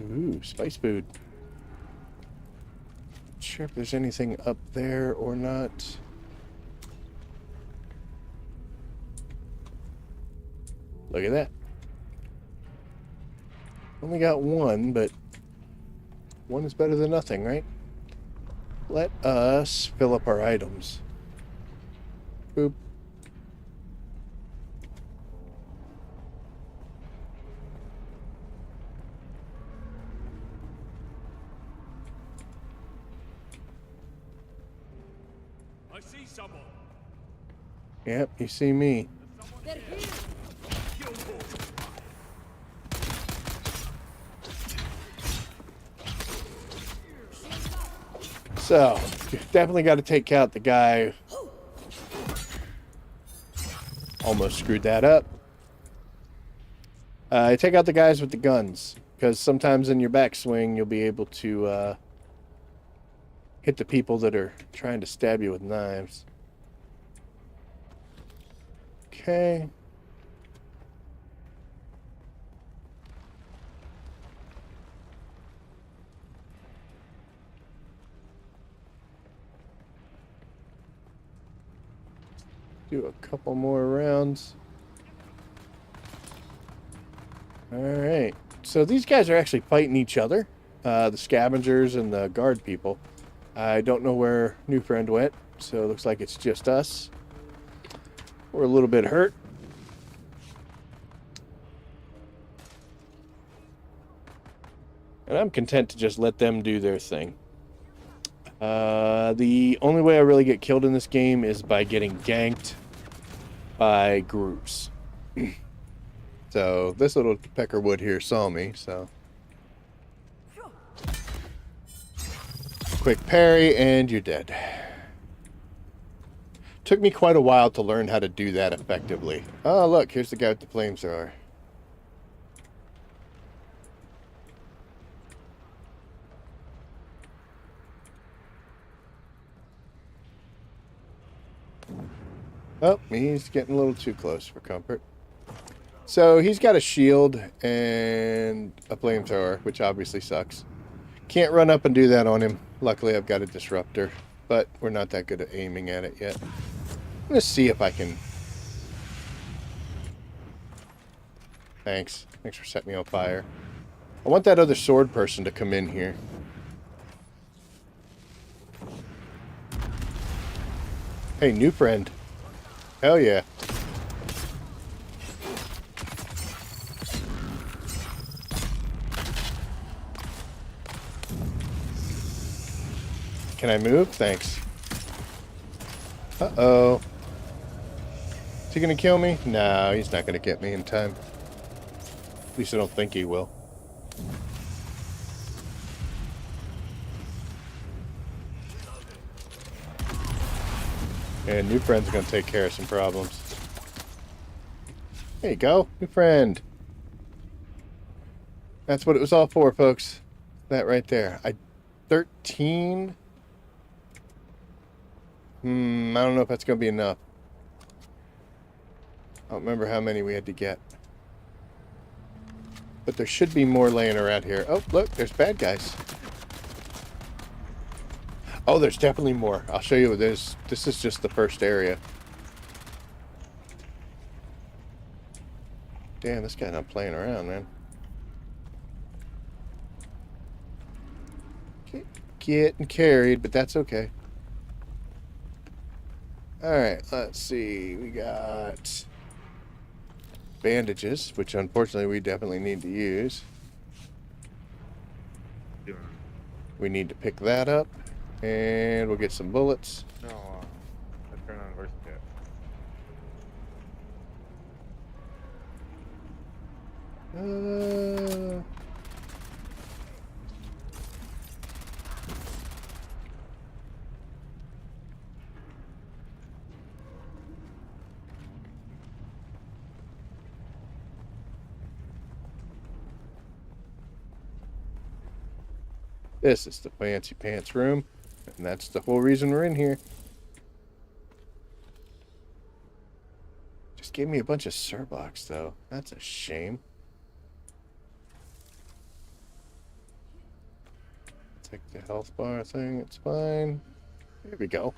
Ooh, spice food. sure if there's anything up there or not. Look at that. Only got one, but one is better than nothing, right? Let us fill up our items. Boop. I see someone. Yep, you see me. They're here. Kill both. So, you definitely got to take out the guy. Almost screwed that up. Take out the guys with the guns, because sometimes in your backswing you'll be able to hit the people that are trying to stab you with knives. Okay. Do a couple more rounds. Alright. So these guys are actually fighting each other. The scavengers and the guard people. I don't know where New Friend went, so it looks like it's just us. We're a little bit hurt. And I'm content to just let them do their thing. The only way I really get killed in this game is by getting ganked by groups. So this little peckerwood here saw me, so quick parry and you're dead. Took me quite a while to learn how to do that effectively. Oh look, here's the guy with the flamethrower. Oh, he's getting a little too close for comfort. So he's got a shield and a flamethrower, which obviously sucks. Can't run up and do that on him. Luckily, I've got a disruptor, but we're not that good at aiming at it yet. I'm going to see if I can... Thanks. Thanks for setting me on fire. I want that other sword person to come in here. Hey, new friend. Hell yeah. Can I move? Thanks. Uh-oh. Is he gonna kill me? No, he's not gonna get me in time. At least I don't think he will. And new friend's gonna take care of some problems. There you go, new friend. That's what it was all for, folks. That right there. 13. I don't know if that's gonna be enough. I don't remember how many we had to get. But there should be more laying around here. Oh, look, there's bad guys. Oh, there's definitely more. I'll show you this. This is just the first area. Damn, this guy's not playing around, man. Getting carried, but that's okay. Alright, let's see. We got bandages, which unfortunately we definitely need to use. We need to pick that up, and we'll get some bullets. No, I turn on voice chat. This is the fancy pants room, and that's the whole reason we're in here. Just gave me a bunch of Surbox, though. That's a shame. Let's Take the health bar thing, it's fine. There we go.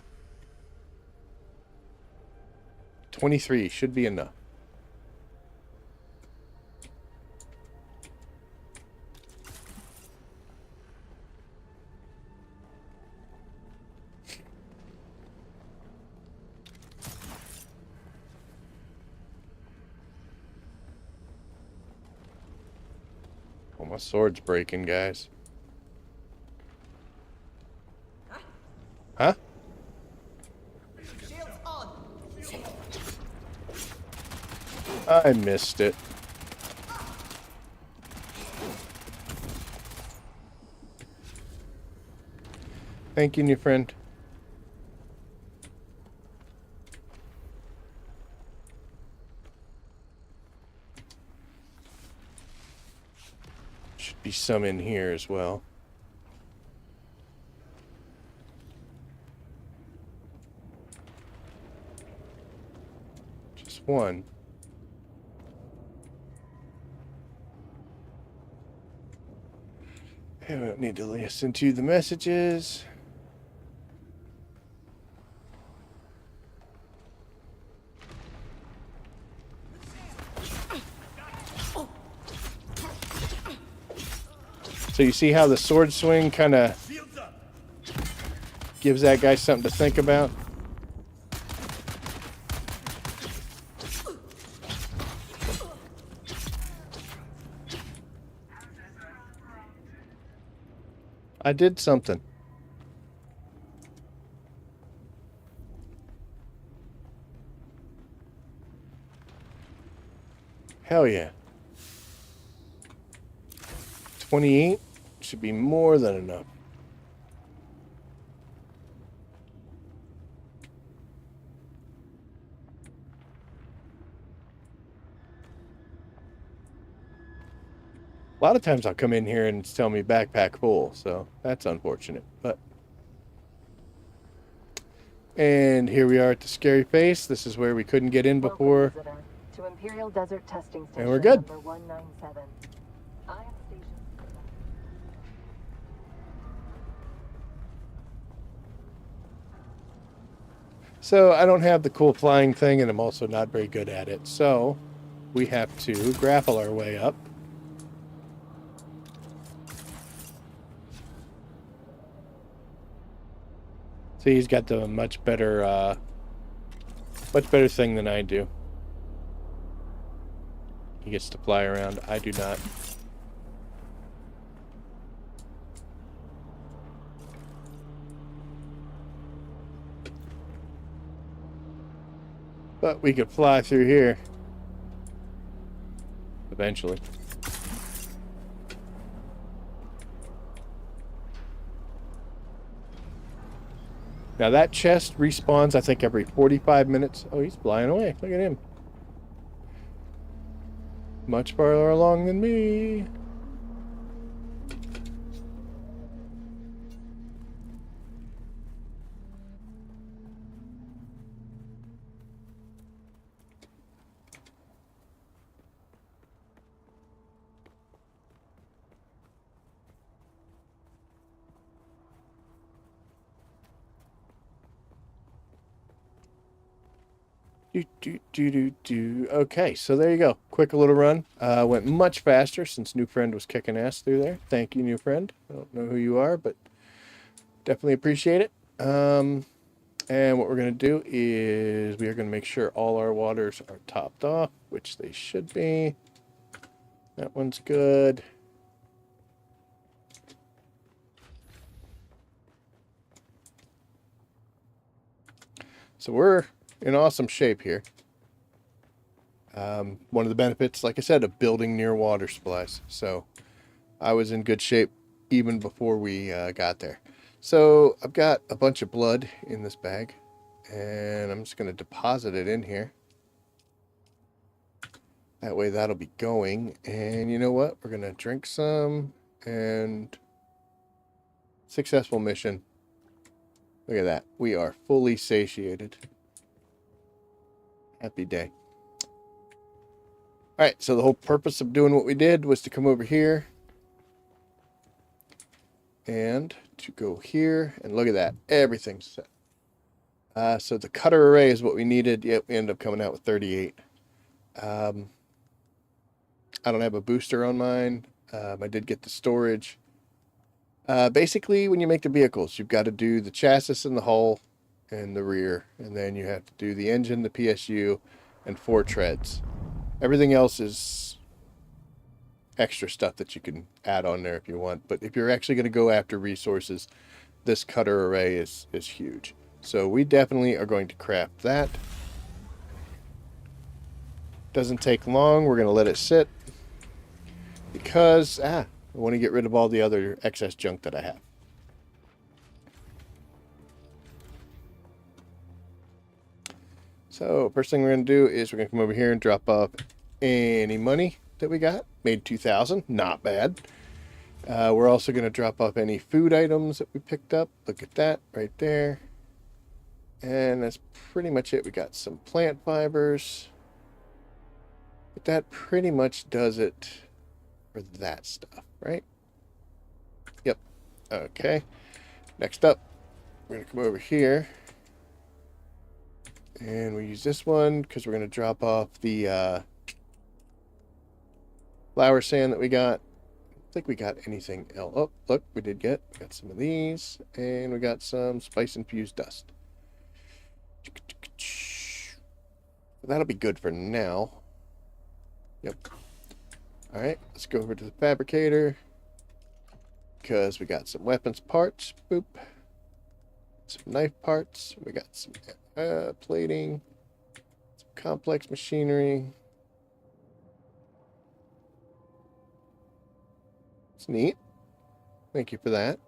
23 should be enough. Oh, my sword's breaking, guys. Huh? I missed it. Thank you, new friend. Should be some in here as well. Just one. I don't need to listen to the messages. So you see how the sword swing kind of gives that guy something to think about? I did something. Hell yeah. 28 should be more than enough. A lot of times I'll come in here and it's tell me backpack full, so that's unfortunate. And here we are at the scary face. This is where we couldn't get in before. Welcome, visitor, to Imperial Desert Testing Station And we're good. number 197. I am station. So I don't have the cool flying thing, and I'm also not very good at it. So we have to grapple our way up. See, he's got the much better thing than I do. He gets to fly around. I do not. But we could fly through here. Eventually. Now that chest respawns, I think, every 45 minutes. Oh, he's flying away. Look at him. Much farther along than me. Okay, so there you go. Quick little run. Went much faster since new friend was kicking ass through there. Thank you, new friend. I don't know who you are, but definitely appreciate it. And what we're going to do is we are going to make sure all our waters are topped off, which they should be. That one's good. So we're in awesome shape here. One of the benefits, like I said, of building near water supplies. So I was in good shape even before we got there. So I've got a bunch of blood in this bag, and I'm just going to deposit it in here. That way that'll be going. And you know what? We're going to drink some, and successful mission. Look at that. We are fully satiated. Happy day. Alright, so the whole purpose of doing what we did was to come over here And to go here, and look at that, everything's set. So the cutter array is what we needed. Yep, we ended up coming out with 38. I don't have a booster on mine. I did get the storage. Basically, when you make the vehicles, you've got to do the chassis and the hull and the rear, and then you have to do the engine, the PSU, and 4 treads. Everything else is extra stuff that you can add on there if you want. But if you're actually going to go after resources, this cutter array is huge. So we definitely are going to craft that. Doesn't take long. We're going to let it sit because I want to get rid of all the other excess junk that I have. So first thing we're going to do is we're going to come over here and drop off any money that we got. Made 2,000, not bad. We're also going to drop off any food items that we picked up. Look at that right there. And that's pretty much it. We got some plant fibers. But that pretty much does it for that stuff, right? Yep. Okay. Next up, we're going to come over here. And we use this one because we're going to drop off the flour sand that we got. I don't think we got anything else. Oh, look, we got some of these. And we got some spice-infused dust. That'll be good for now. Yep. All right, let's go over to the fabricator because we got some weapons parts. Boop. Some knife parts. We got some plating. Some complex machinery. It's neat. Thank you for that.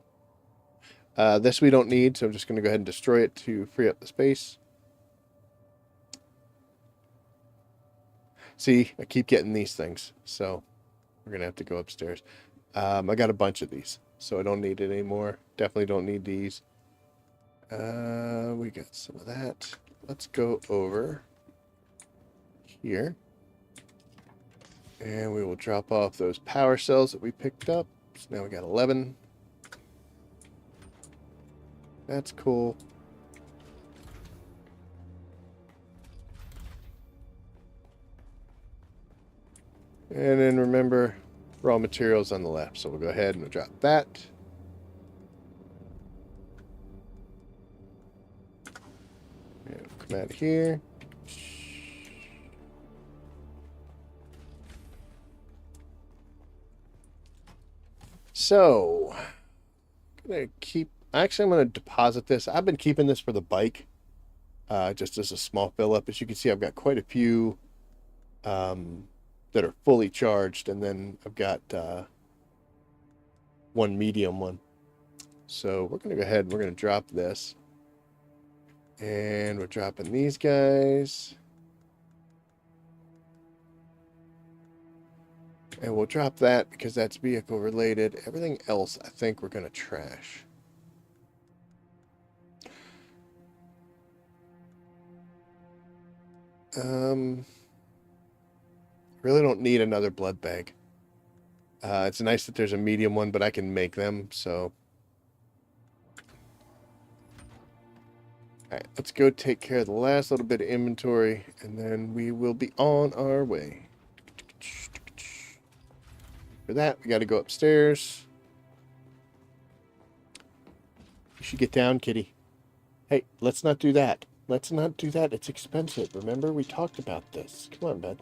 This we don't need, so I'm just going to go ahead and destroy it to free up the space. See, I keep getting these things, so we're going to have to go upstairs. I got a bunch of these, so I don't need it anymore. Definitely don't need these. We got some of that. Let's go over here. And we will drop off those power cells that we picked up. So now we got 11. That's cool. And then remember, raw materials on the left. So we'll go ahead and we'll drop that. And we'll come out of here. So, I'm going to keep... Actually, I'm going to deposit this. I've been keeping this for the bike. Just as a small fill up. As you can see, I've got quite a few... that are fully charged, and then I've got one medium one. So we're going to go ahead and we're going to drop this. And we're dropping these guys. And we'll drop that because that's vehicle related. Everything else I think we're going to trash. Really don't need another blood bag. It's nice that there's a medium one, but I can make them, so. Alright, let's go take care of the last little bit of inventory, and then we will be on our way. For that, we got to go upstairs. You should get down, kitty. Hey, let's not do that. Let's not do that. It's expensive. Remember, we talked about this. Come on, bud.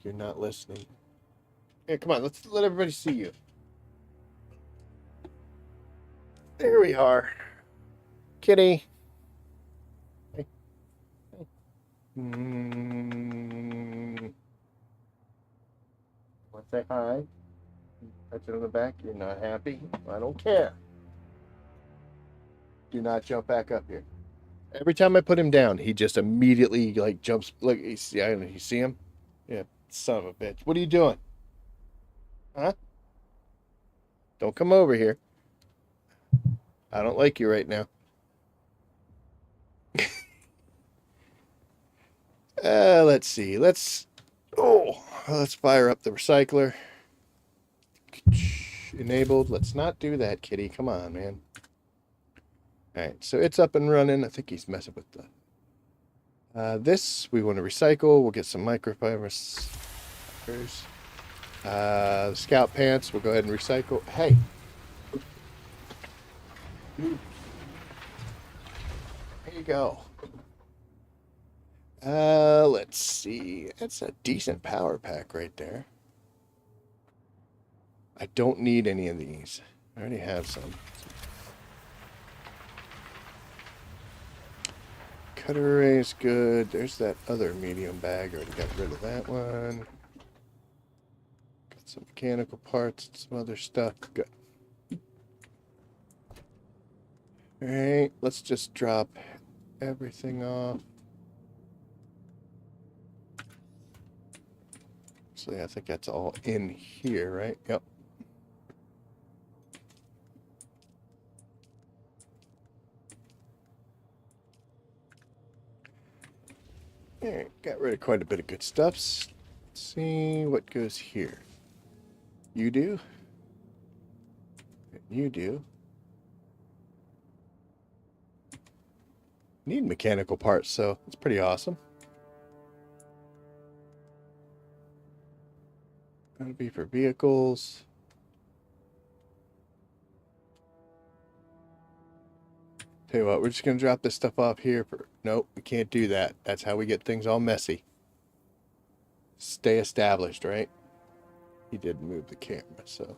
You're not listening. Hey, come on. Let's let everybody see you. There we are. Kitty. Hey. Hey. Want to say hi? Touch it on the back. You're not happy? I don't care. Do not jump back up here. Every time I put him down, he just immediately like jumps. Look, I don't know. You see him? Yeah, son of a bitch. What are you doing? Huh? Don't come over here. I don't like you right now. Let's see. Let's fire up the recycler. enabled. Let's not do that, kitty. Come on, man. Alright, so it's up and running. I think he's messing with the... this we want to recycle. We'll get some microfibers. The scout pants, we'll go ahead and recycle. Hey! There you go. Let's see. That's a decent power pack right there. I don't need any of these. I already have some. Cutter array is good. There's that other medium bag. Already got rid of that one. Got some mechanical parts and some other stuff. Good. Alright, let's just drop everything off. So yeah, I think that's all in here, right? Yep. Alright, got rid of quite a bit of good stuffs. Let's see what goes here. You do. And you do. Need mechanical parts, so it's pretty awesome. That'll be for vehicles. Tell you what, we're just going to drop this stuff off here for... Nope, we can't do that. That's how we get things all messy. Stay established, right? He did move the camera, so...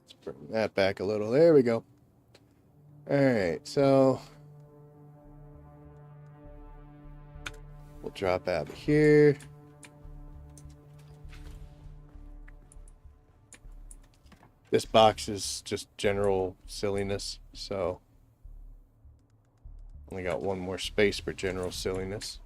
Let's bring that back a little. There we go. Alright, so... We'll drop out of here. This box is just general silliness, so only got one more space for general silliness.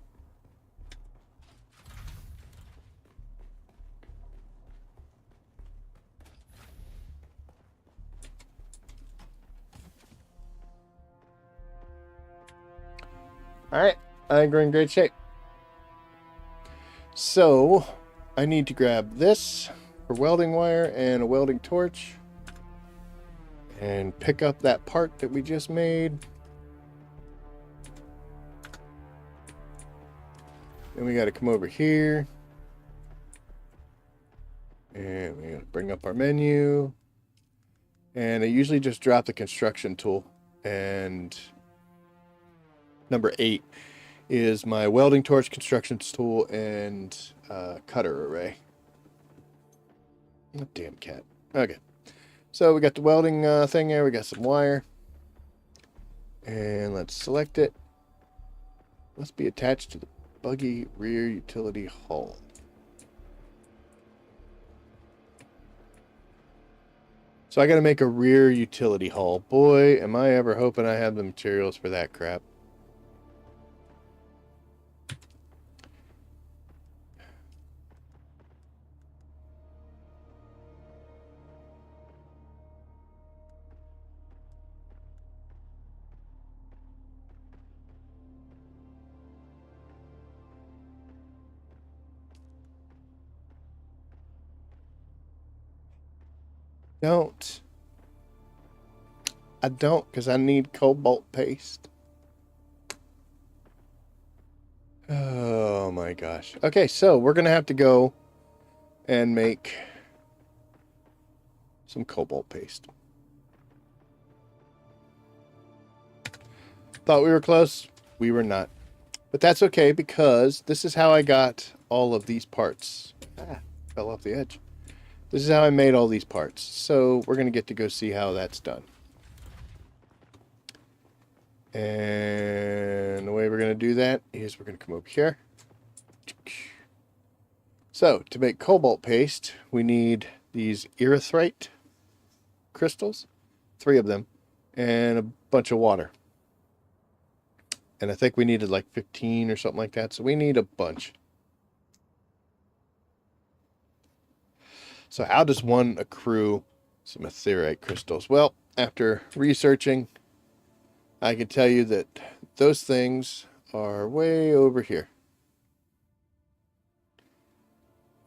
Alright, I think we're in great shape. So, I need to grab this for welding wire and a welding torch and pick up that part that we just made. Then we got to come over here and we're going to bring up our menu, and I usually just drop the construction tool, and number 8 is my welding torch, construction tool, and cutter array. Oh, damn cat. Okay. So we got the welding thing there. We got some wire. And let's select it. Must be attached to the buggy rear utility hull. So I got to make a rear utility hull. Boy, am I ever hoping I have the materials for that crap. I don't, because I need cobalt paste. Oh my gosh. Okay, so we're going to have to go and make some cobalt paste. Thought we were close. We were not. But that's okay, because this is how I got all of these parts. Ah, fell off the edge. This is how I made all these parts. So we're going to get to go see how that's done. And the way we're going to do that is we're going to come over here. So to make cobalt paste, we need these erythrite crystals, 3 of them, and a bunch of water. And I think we needed like 15 or something like that. So we need a bunch. So how does one accrue some ethereite crystals? Well, after researching, I can tell you that those things are way over here.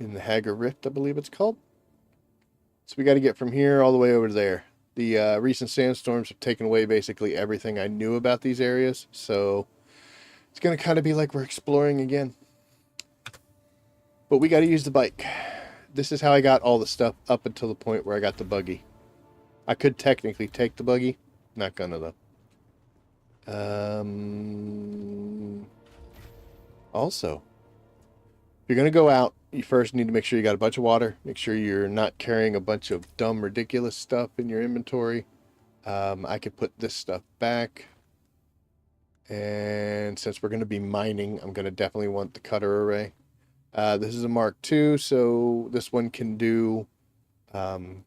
In the Hagar Rift, I believe it's called. So we got to get from here all the way over to there. The recent sandstorms have taken away basically everything I knew about these areas, so it's going to kind of be like we're exploring again. But we got to use the bike. This is how I got all the stuff up until the point where I got the buggy. I could technically take the buggy. Not gonna, though. Also, if you're going to go out, you first need to make sure you got a bunch of water. Make sure you're not carrying a bunch of dumb, ridiculous stuff in your inventory. I could put this stuff back. And since we're going to be mining, I'm going to definitely want the cutter array. This is a Mark II, so this one can do the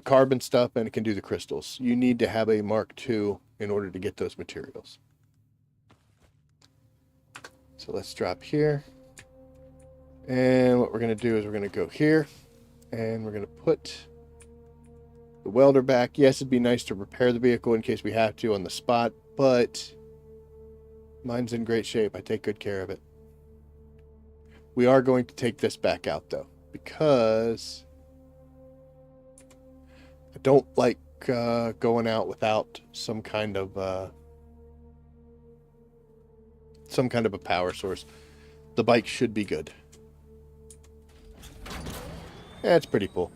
carbon stuff and it can do the crystals. You need to have a Mark II in order to get those materials. So let's drop here. And what we're going to do is we're going to go here and we're going to put the welder back. Yes, it'd be nice to repair the vehicle in case we have to on the spot, but mine's in great shape. I take good care of it. We are going to take this back out though, because I don't like going out without some kind of a power source. The bike should be good. Yeah, it's pretty cool.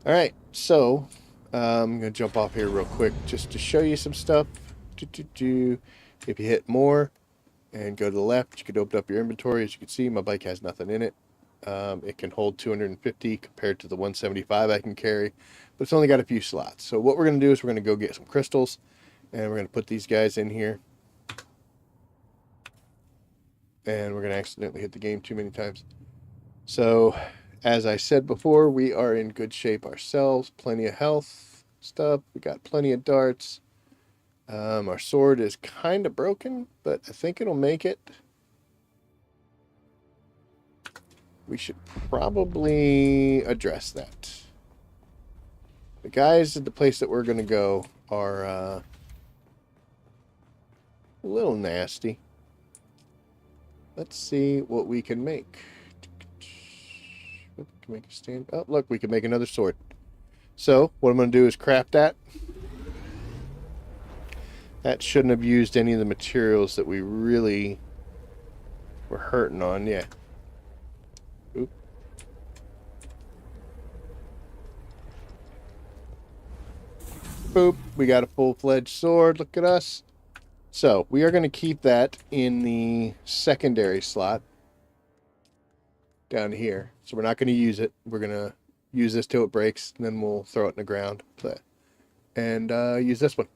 All right, so I'm gonna jump off here real quick just to show you some stuff. If you hit more and go to the left, you could open up your inventory. As you can see, my bike has nothing in it. It can hold 250 compared to the 175 I can carry, but it's only got a few slots. So what we're gonna do is we're gonna go get some crystals, and we're gonna put these guys in here. And we're going to accidentally hit the game too many times. So, as I said before, we are in good shape ourselves. Plenty of health stuff. We got plenty of darts. Our sword is kind of broken, but I think it'll make it. We should probably address that. The guys at the place that we're going to go are a little nasty. Let's see what we can make. We can make a stand. Oh, look, we can make another sword. So, what I'm going to do is craft that. That shouldn't have used any of the materials that we really were hurting on. Yeah. Oop. Boop. We got a full-fledged sword. Look at us. So, we are going to keep that in the secondary slot down here. So, we're not going to use it. We're going to use this till it breaks, and then we'll throw it in the ground. And use this one.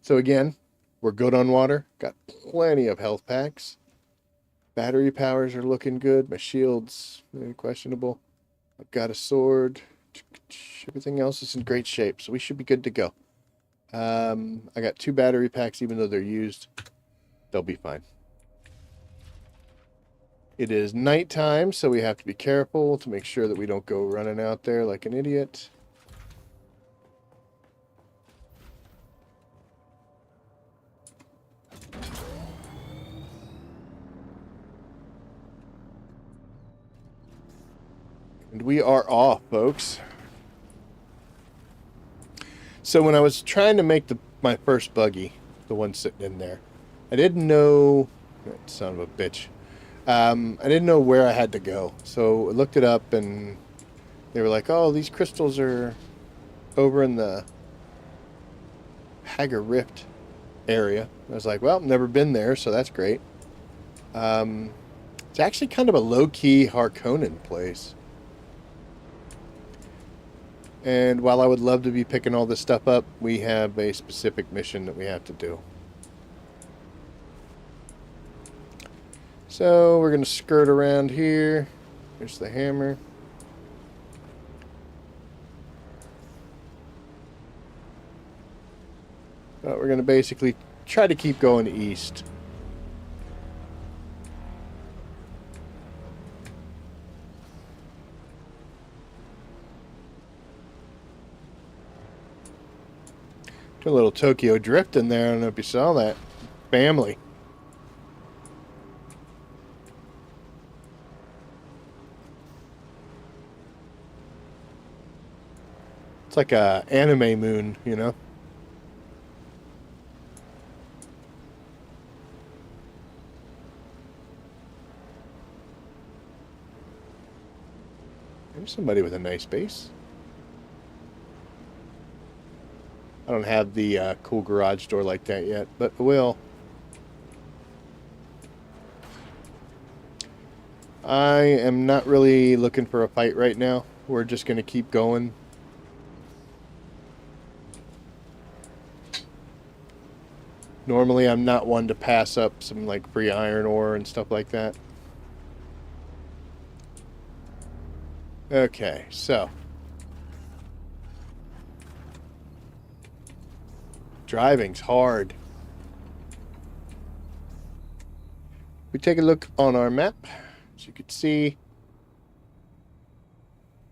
So, again, we're good on water. Got plenty of health packs. Battery powers are looking good. My shield's questionable. I've got a sword. Everything else is in great shape, so we should be good to go. I got 2 battery packs, even though they're used. They'll be fine. It is nighttime, so we have to be careful to make sure that we don't go running out there like an idiot. And we are off, folks. So when I was trying to make my first buggy, the one sitting in there, I didn't know, son of a bitch, I didn't know where I had to go. So I looked it up and they were like, oh, these crystals are over in the Hagar Rift area. I was like, well, never been there, so that's great. It's actually kind of a low-key Harkonnen place. And while I would love to be picking all this stuff up, we have a specific mission that we have to do. So we're going to skirt around here. There's the hammer. But we're going to basically try to keep going east. A little Tokyo drift in there. I don't know if you saw that. Family. It's like a anime moon, you know? There's somebody with a nice base. I don't have the cool garage door like that yet, but I will. I am not really looking for a fight right now. We're just going to keep going. Normally, I'm not one to pass up some like free iron ore and stuff like that. Okay, so. Driving's hard. We take a look on our map. As you can see,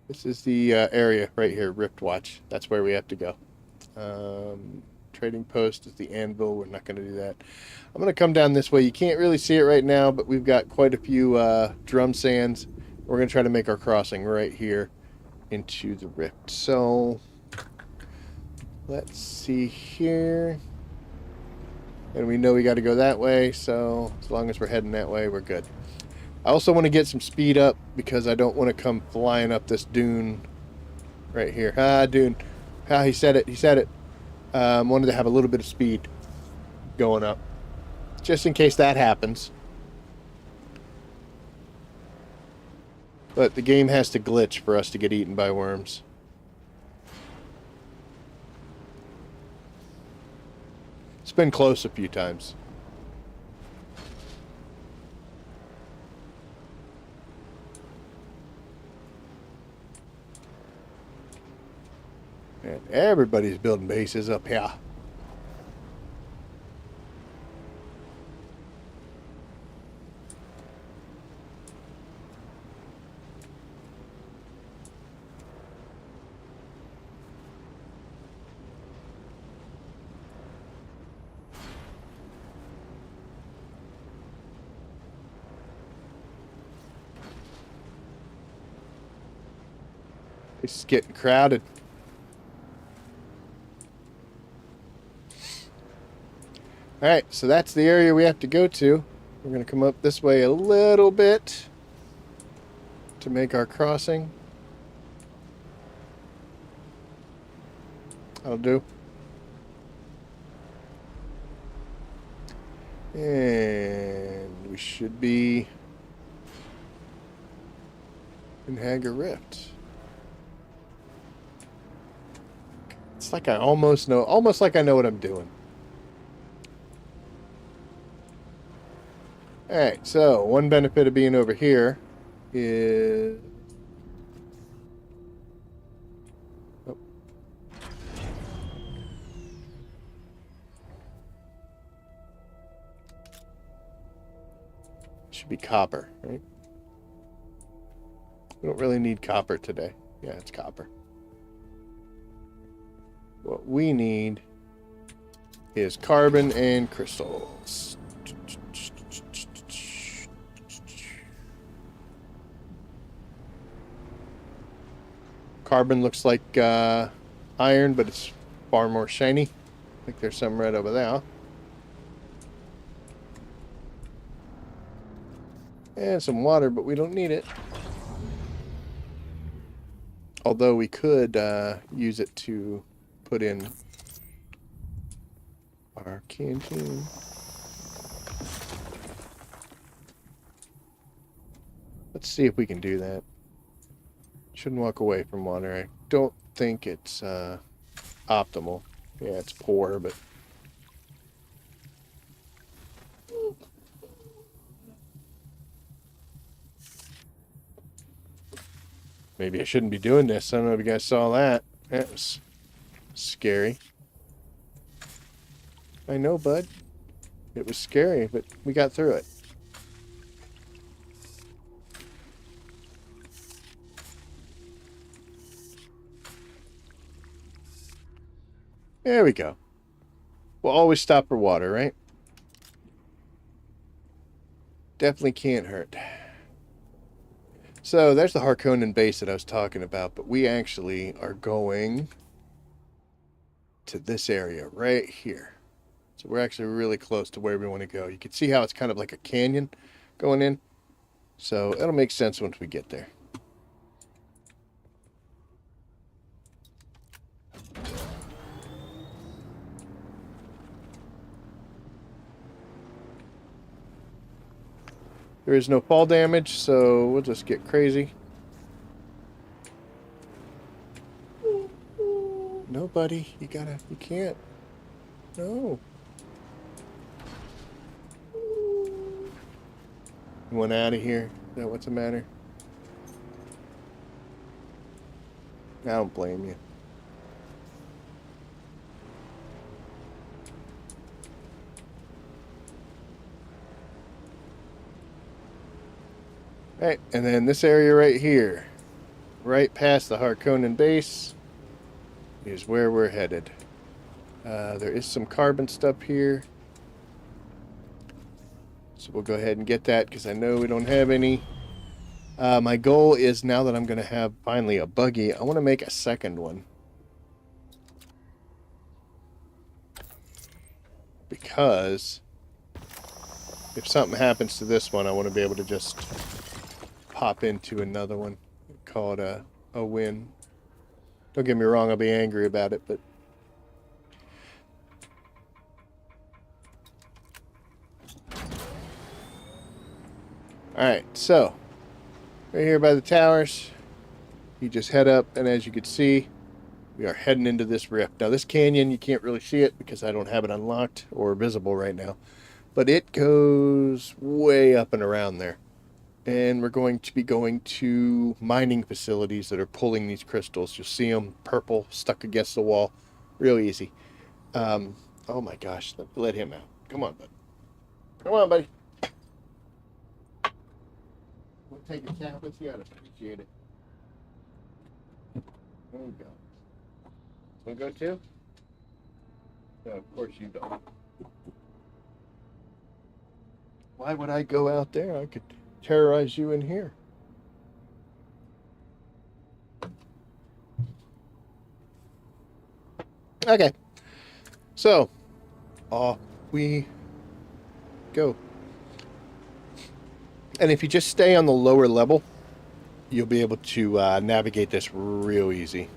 this is the area right here, Rift Watch. That's where we have to go. Trading post is the anvil. We're not going to do that. I'm going to come down this way. You can't really see it right now, but we've got quite a few drum sands. We're going to try to make our crossing right here into the rift. So let's see here. And we know we got to go that way, so as long as we're heading that way, we're good. I also want to get some speed up because I don't want to come flying up this dune right here. Dune. He said it. He said it. Wanted to have a little bit of speed going up. Just in case that happens. But the game has to glitch for us to get eaten by worms. It's been close a few times. And everybody's building bases up here. It's getting crowded. Alright, so that's the area we have to go to. We're going to come up this way a little bit to make our crossing. That'll do. And we should be in Hager Rift. It's like I almost like I know what I'm doing. Alright, so one benefit of being over here is... Oh. Should be copper, right? We don't really need copper today. Yeah, it's copper. What we need is carbon and crystals. Carbon looks like iron, but it's far more shiny. I think there's some right over there. And some water, but we don't need it. Although we could use it to put in our canteen. Let's see if we can do that. Shouldn't walk away from water. I don't think it's optimal. Yeah, it's poor, but... Maybe I shouldn't be doing this. I don't know if you guys saw that. That was scary. I know, bud. It was scary, but we got through it. There we go. We'll always stop for water, right? Definitely can't hurt. So there's the Harkonnen base that I was talking about, but we actually are going to this area right here. So we're actually really close to where we want to go. You can see how it's kind of like a canyon going in. So it'll make sense once we get there. There is no fall damage, so we'll just get crazy. No, buddy, you can't. No. You want out of here? Is that what's the matter? I don't blame you. Right, and then this area right here, right past the Harkonnen base, is where we're headed. There is some carbon stuff here. So we'll go ahead and get that because I know we don't have any. My goal is now that I'm going to have finally a buggy, I want to make a second one. Because if something happens to this one, I want to be able to just pop into another one. Call it a win. Don't get me wrong, I'll be angry about it, but alright, so right here by the towers, you just head up, and as you can see, we are heading into this rift. Now this canyon, you can't really see it because I don't have it unlocked or visible right now, but it goes way up and around there. And we're going to be going to mining facilities that are pulling these crystals. You'll see them purple, stuck against the wall. Real easy. Oh my gosh, let him out. Come on, bud. Come on, buddy. We'll take a tap with you. I'd appreciate it. There we go. Want to go too? No, of course you don't. Why would I go out there? I could terrorize you in here. Okay. So, off we go. And if you just stay on the lower level, you'll be able to navigate this real easy.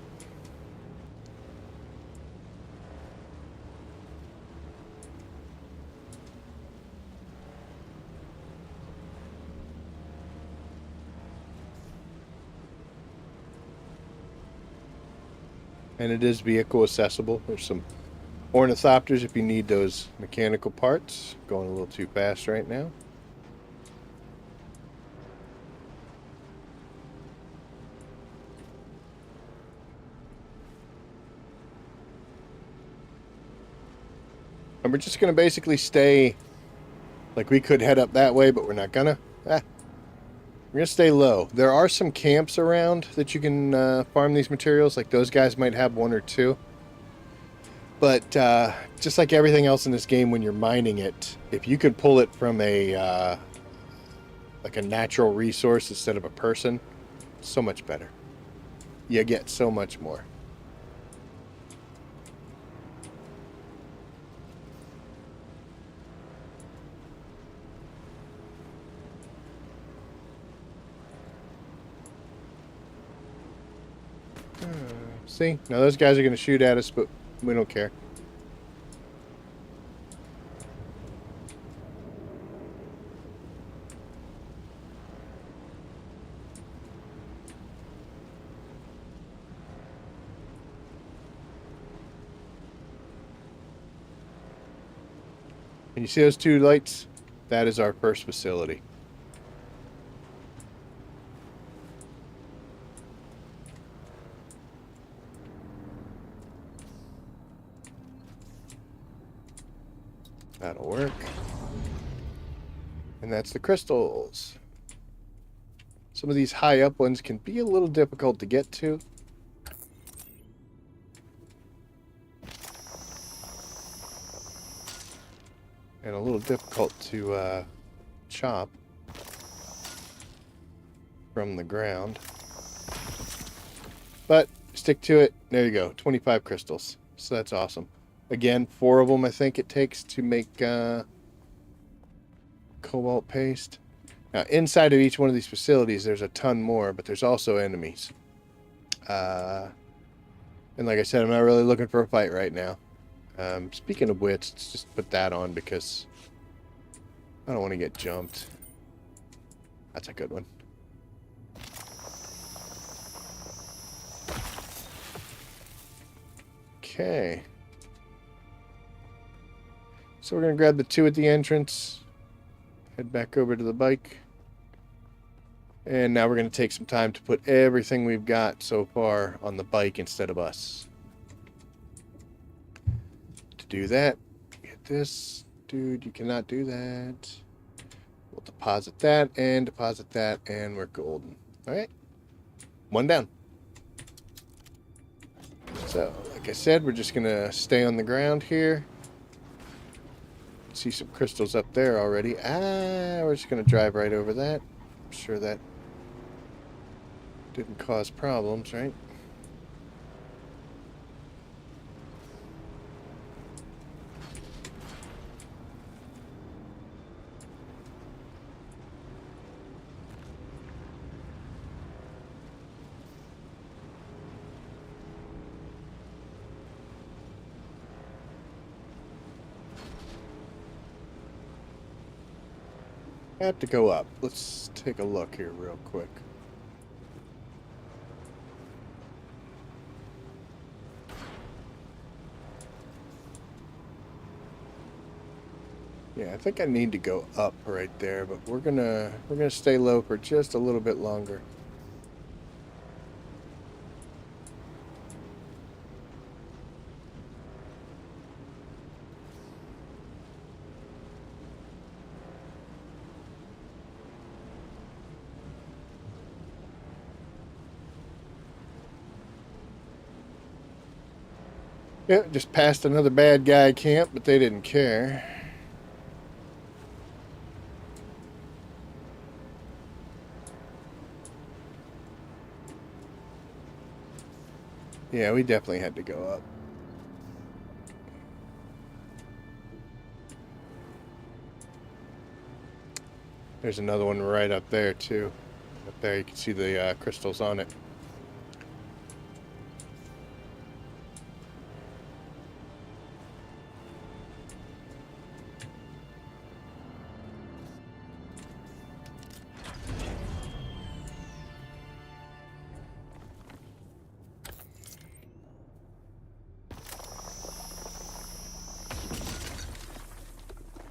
And it is vehicle accessible. There's some ornithopters if you need those mechanical parts. Going a little too fast right now. And we're just going to basically stay, like we could head up that way, but we're not gonna. We're going to stay low. There are some camps around that you can farm these materials. Like those guys might have one or two. But just like everything else in this game, when you're mining it, if you could pull it from a like a natural resource instead of a person, so much better. You get so much more. See? Now those guys are going to shoot at us, but we don't care. And you see those two lights? That is our first facility. That'll work. And that's the crystals. Some of these high up ones can be a little difficult to get to. And a little difficult to chop from the ground. But stick to it. There you go. 25 crystals. So that's awesome. Again, 4 of them I think it takes to make cobalt paste. Now, inside of each one of these facilities, there's a ton more, but there's also enemies. And like I said, I'm not really looking for a fight right now. Speaking of which, let's just put that on because I don't want to get jumped. That's a good one. Okay. So we're going to grab the 2 at the entrance. Head back over to the bike. And now we're going to take some time to put everything we've got so far on the bike instead of us. To do that, get this. Dude, you cannot do that. We'll deposit that, and we're golden. Alright. 1 down. So, like I said, we're just going to stay on the ground here. See some crystals up there already. We're just going to drive right over that. I'm sure that didn't cause problems, right? I have to go up. Let's take a look here real quick. Yeah, I think I need to go up right there, but we're gonna stay low for just a little bit longer. Yeah, just passed another bad guy camp, but they didn't care. Yeah, we definitely had to go up. There's another one right up there, too. Up there, you can see the crystals on it.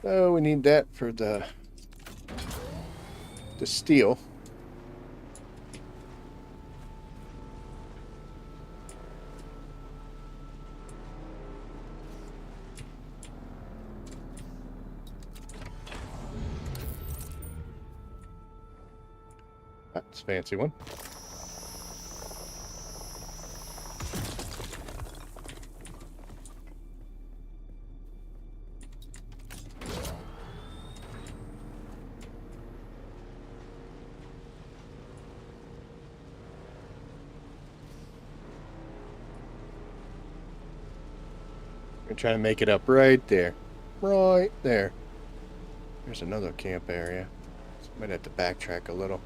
So we need that for the steel. That's a fancy one. I'm trying to make it up right there. Right there. There's another camp area. So might have to backtrack a little.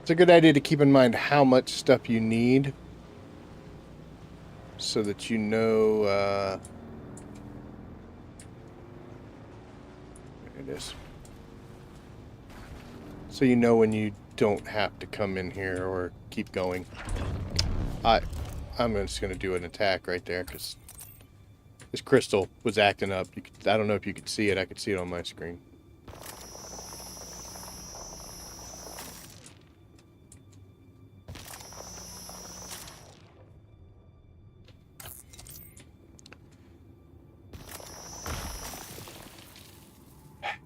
It's a good idea to keep in mind how much stuff you need so that you know there it is. So you know when you don't have to come in here or keep going. I'm just going to do an attack right there because this crystal was acting up. I don't know if you could see it. I could see it on my screen.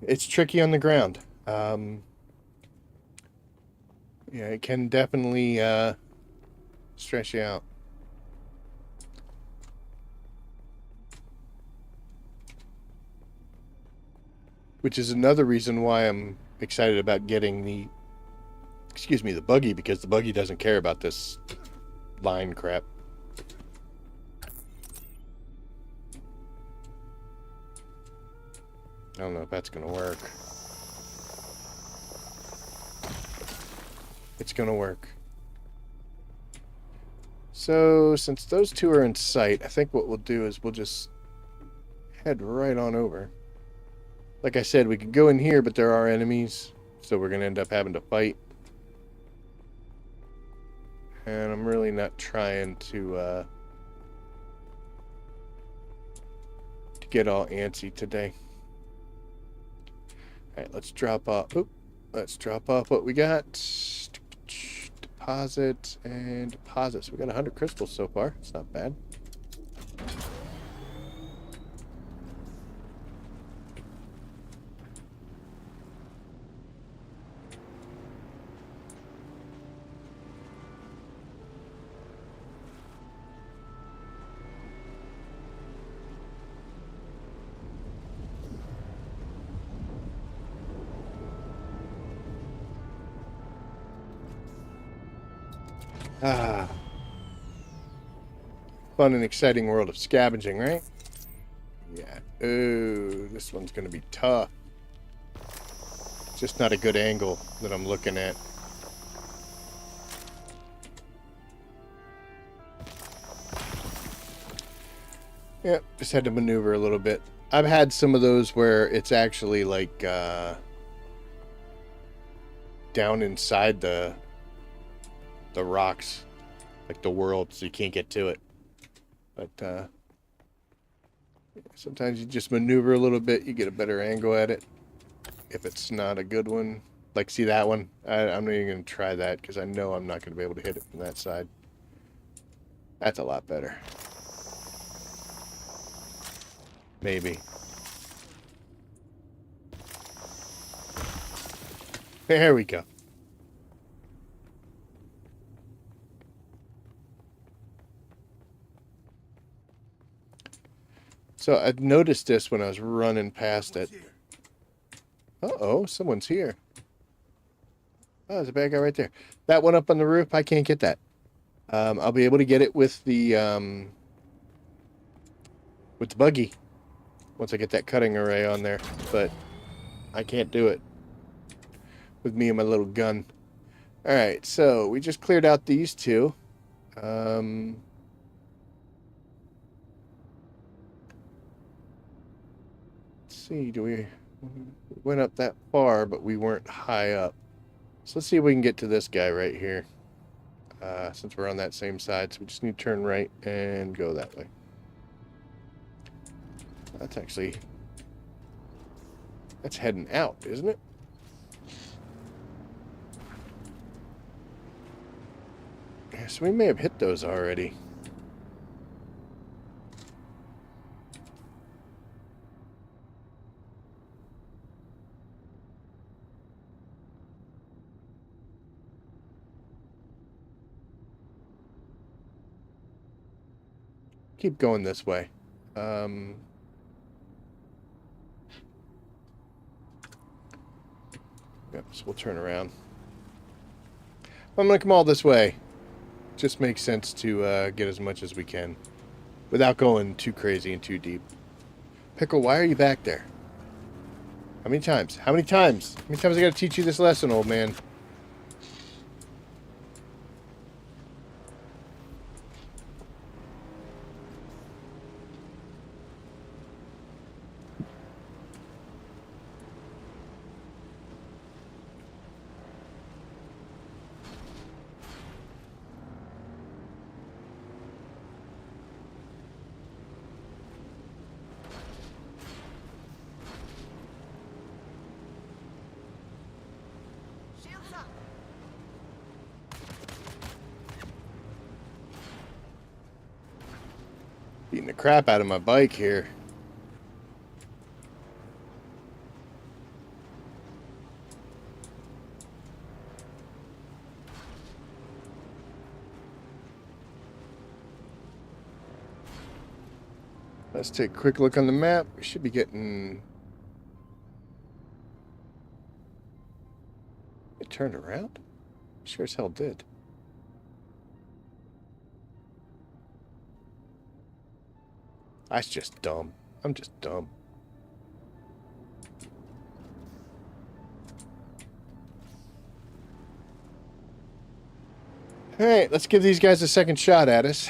it's tricky on the ground. Yeah, it can definitely stress you out. Which is another reason why I'm excited about getting the buggy, because the buggy doesn't care about this line crap. I don't know if that's gonna work. It's gonna work. So, since those two are in sight, I think what we'll do is we'll just head right on over. Like I said, we could go in here, but there are enemies, so we're gonna end up having to fight. And I'm really not trying to get all antsy today. Alright, let's drop off. Oop, let's drop off what we got. Deposit and deposit. So we got 100 crystals so far. It's not bad. Ah. Fun and exciting world of scavenging, right? Yeah. Ooh, this one's going to be tough. Just not a good angle that I'm looking at. Yep, just had to maneuver a little bit. I've had some of those where it's actually like down inside the rocks, like the world, so you can't get to it. But sometimes you just maneuver a little bit, you get a better angle at it. If it's not a good one, like see that one, I'm not even going to try that because I know I'm not going to be able to hit it from that side. That's a lot better. Maybe. There we go. So I noticed this when I was running past it. Uh-oh, someone's here. Oh, there's a bad guy right there. That one up on the roof, I can't get that. I'll be able to get it with the buggy once I get that cutting array on there, but I can't do it with me and my little gun. All right, so we just cleared out these two. Let's see, we went up that far, but we weren't high up. So let's see if we can get to this guy right here. Since we're on that same side, so we just need to turn right and go that way. That's heading out, isn't it? Yeah, so we may have hit those already. Keep going this way. Yep, so we'll turn around. I'm going to come all this way. Just makes sense to get as much as we can without going too crazy and too deep. Pickle, why are you back there? How many times? How many times? How many times I got to teach you this lesson, old man? Beating the crap out of my bike here. Let's take a quick look on the map. We should be getting... It turned around? Sure as hell did. That's just dumb. I'm just dumb. Alright, let's give these guys a second shot at us.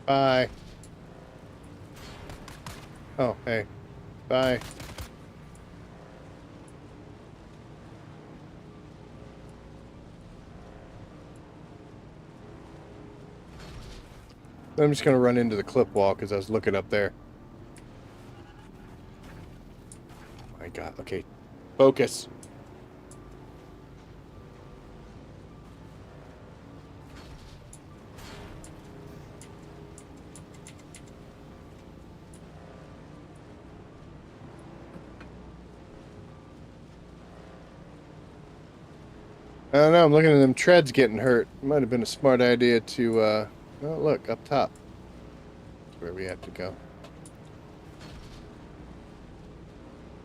Bye. Oh, hey. Bye. I'm just going to run into the clip wall because I was looking up there. Oh my god. Okay. Focus. I don't know. I'm looking at them treads getting hurt. Might have been a smart idea to, oh, look, up top. That's where we have to go.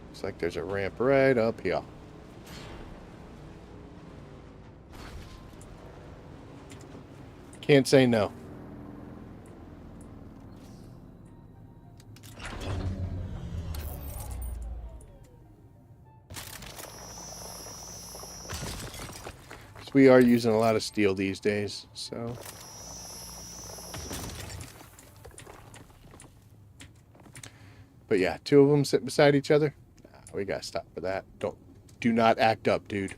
Looks like there's a ramp right up here. Can't say no. We are using a lot of steel these days, so. But yeah, two of them sitting beside each other. Nah, we gotta stop for that. Do not act up, dude.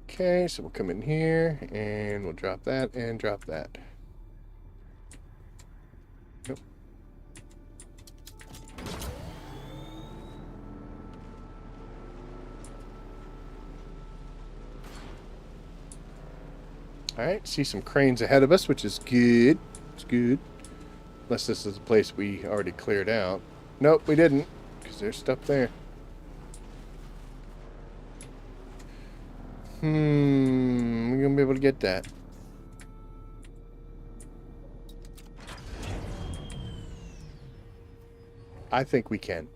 Okay, so we'll come in here and we'll drop that and drop that. Nope. Alright, see some cranes ahead of us, which is good. It's good. Unless this is a place we already cleared out. Nope, we didn't, because there's stuff there. We're gonna be able to get that. I think we can.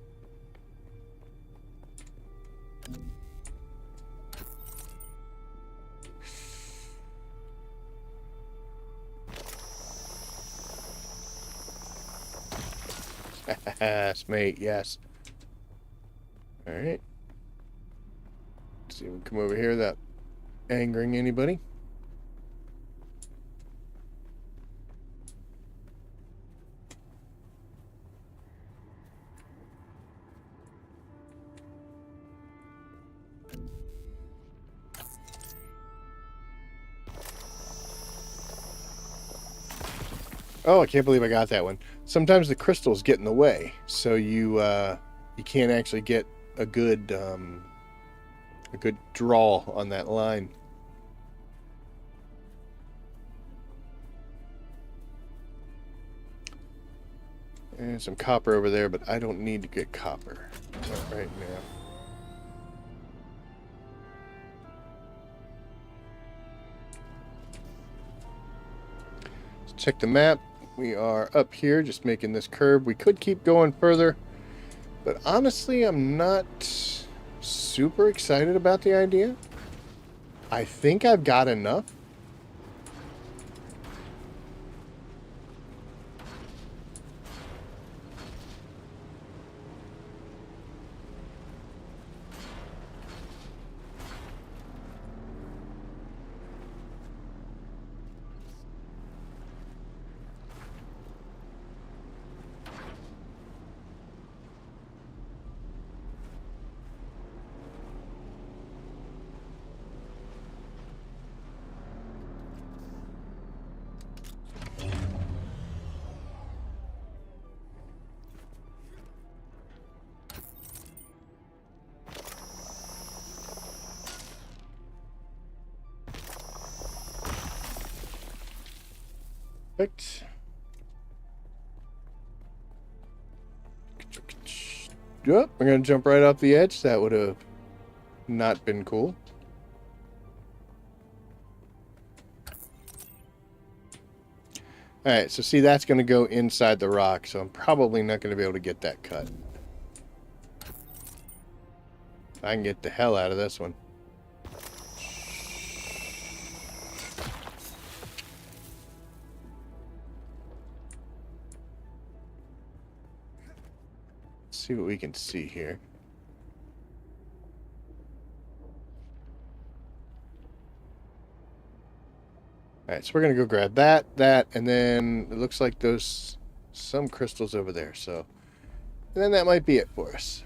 Mate, yes. Alright. See if we can come over here without angering anybody. Oh, I can't believe I got that one. Sometimes the crystals get in the way, so you can't actually get a good draw on that line. And some copper over there, but I don't need to get copper. Not right now. Let's check the map. We are up here, just making this curve. We could keep going further, but honestly, I'm not super excited about the idea. I think I've got enough. Perfect. we're going to jump right off the edge. That would have not been cool. Alright, so see, that's going to go inside the rock, so I'm probably not going to be able to get that cut. I can get the hell out of this one. Let's see what we can see here. Alright, so we're going to go grab that, and then it looks like there's some crystals over there, so... And then that might be it for us.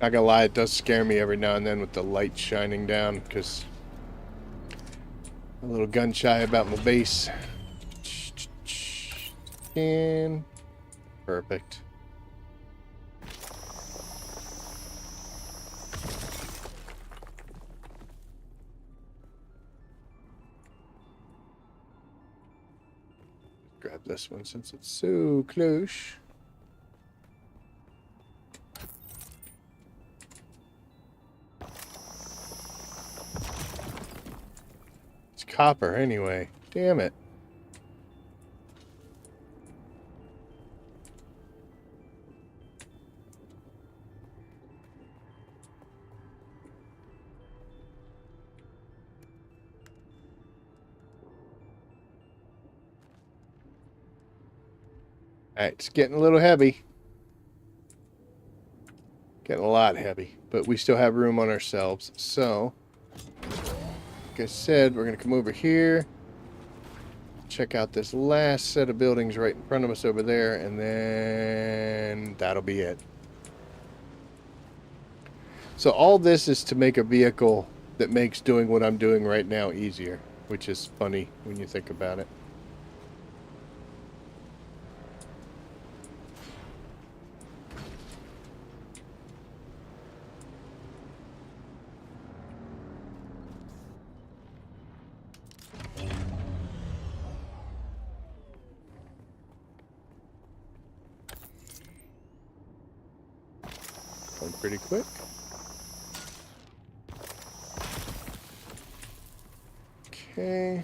Not gonna lie, it does scare me every now and then with the light shining down, because I'm a little gun shy about my base. And perfect. Grab this one since it's so close. Copper anyway. Damn it. Alright, it's getting a little heavy. Getting a lot heavy. But we still have room on ourselves. So... like I said, we're going to come over here, check out this last set of buildings right in front of us over there, and then that'll be it. So all this is to make a vehicle that makes doing what I'm doing right now easier, which is funny when you think about it. Going pretty quick. Okay.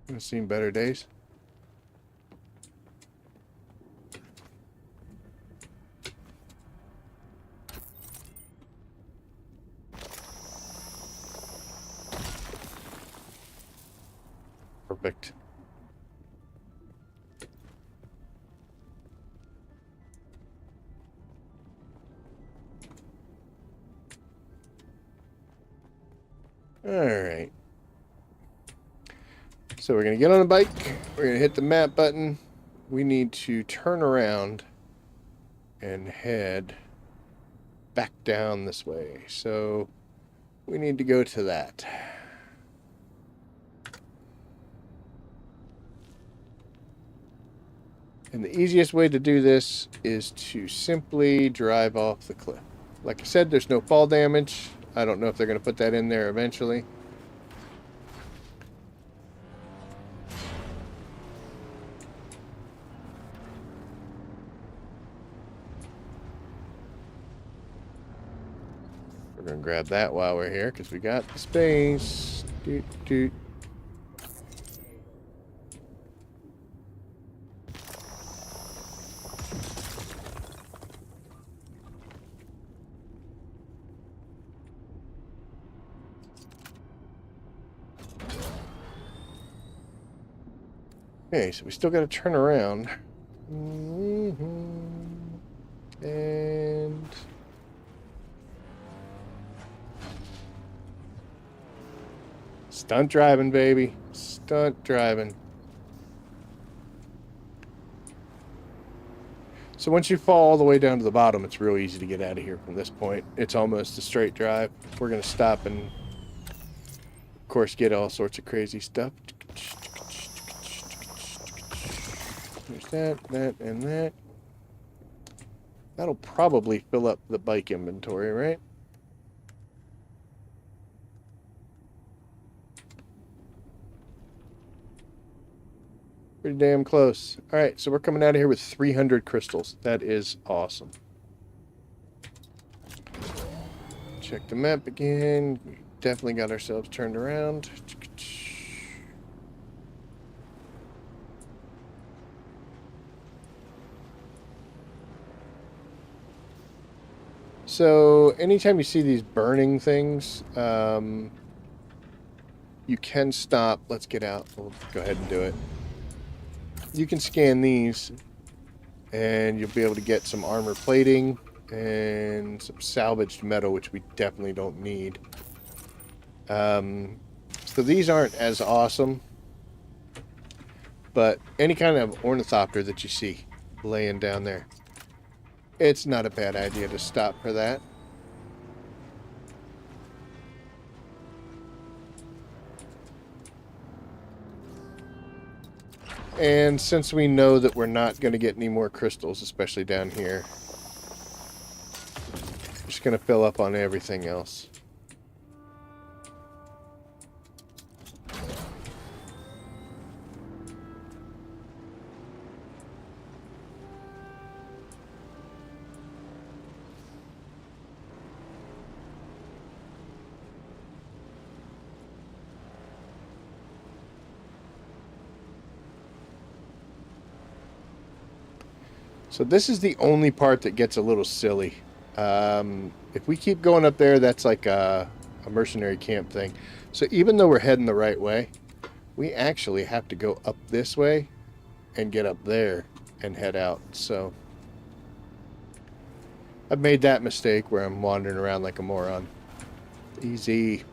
I've seen better days. Perfect. Alright. So we're going to get on a bike. We're going to hit the map button. We need to turn around and head back down this way. So we need to go to that. And the easiest way to do this is to simply drive off the cliff. Like I said, there's no fall damage. I don't know if they're going to put that in there eventually. We're going to grab that while we're here because we got the space. Doot, doot. Okay, so we still got to turn around. And... stunt driving, baby. Stunt driving. So once you fall all the way down to the bottom, it's real easy to get out of here from this point. It's almost a straight drive. We're going to stop and, of course, get all sorts of crazy stuff. There's that, and that. That'll probably fill up the bike inventory, right? Pretty damn close. Alright, so we're coming out of here with 300 crystals. That is awesome. Check the map again. We definitely got ourselves turned around. So, anytime you see these burning things, you can stop. Let's get out. We'll go ahead and do it. You can scan these, and you'll be able to get some armor plating and some salvaged metal, which we definitely don't need. So these aren't as awesome, but any kind of ornithopter that you see laying down there, it's not a bad idea to stop for that. And since we know that we're not going to get any more crystals, especially down here, we're just going to fill up on everything else. So this is the only part that gets a little silly. If we keep going up there, that's like a mercenary camp thing. So even though we're heading the right way, we actually have to go up this way and get up there and head out. So I've made that mistake where I'm wandering around like a moron. Easy.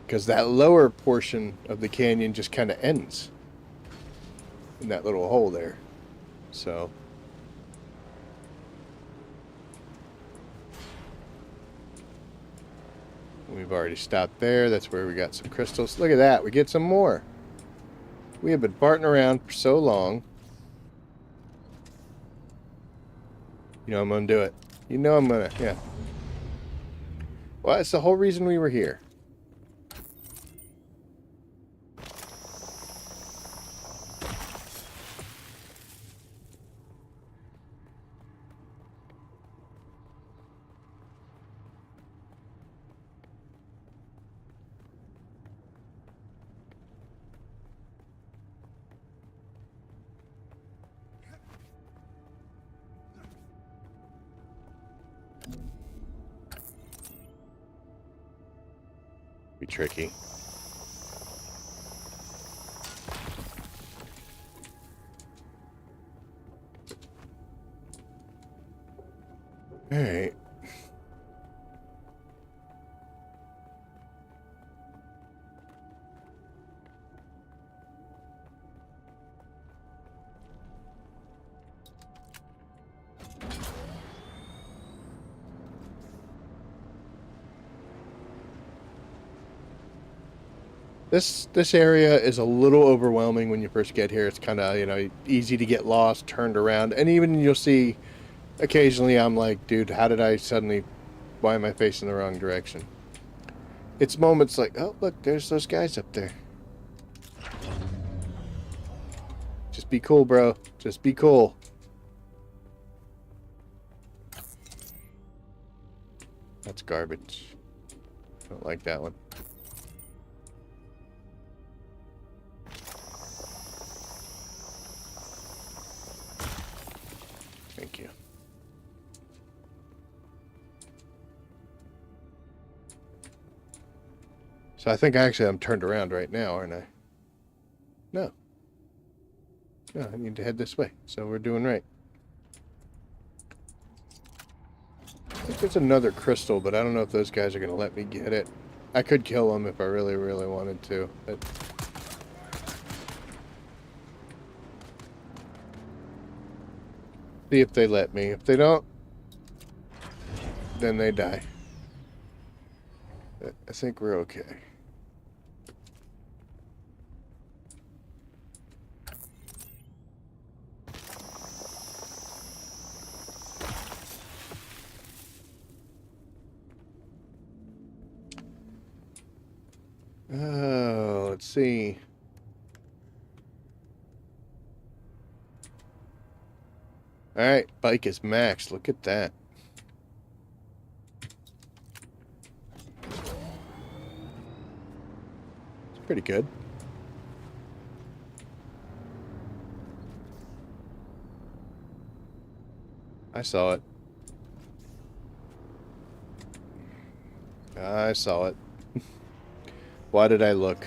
Because that lower portion of the canyon just kind of ends in that little hole there. So we've already stopped there. That's where we got some crystals. Look at that. We get some more. We have been farting around for so long. You know I'm going to do it. You know I'm going to, yeah. Well, it's the whole reason we were here. Be tricky. All right. This area is a little overwhelming when you first get here. It's kind of, you know, easy to get lost, turned around, and even you'll see occasionally I'm like, dude, how did I suddenly, why am I facing the wrong direction? It's moments like, oh, look, there's those guys up there. Just be cool, bro. Just be cool. That's garbage. Don't like that one. Thank you. So I think actually I'm turned around right now, aren't I? No. Oh, I need to head this way, so we're doing right. I think there's another crystal, but I don't know if those guys are going to let me get it. I could kill them if I really, really wanted to, but... See if they let me. If they don't, then they die. I think we're okay. Oh, let's see. Alright, bike is maxed. Look at that. It's pretty good. I saw it. I saw it. Why did I look?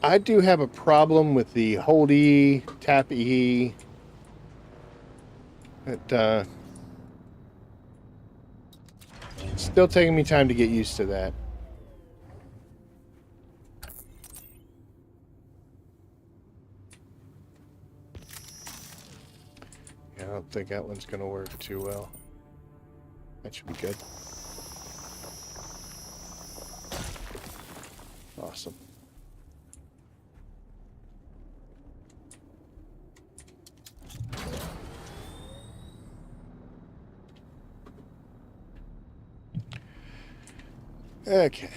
I do have a problem with the hold E, tap E. It's still taking me time to get used to that. Yeah, I don't think that one's going to work too well. That should be good. Awesome. Okay.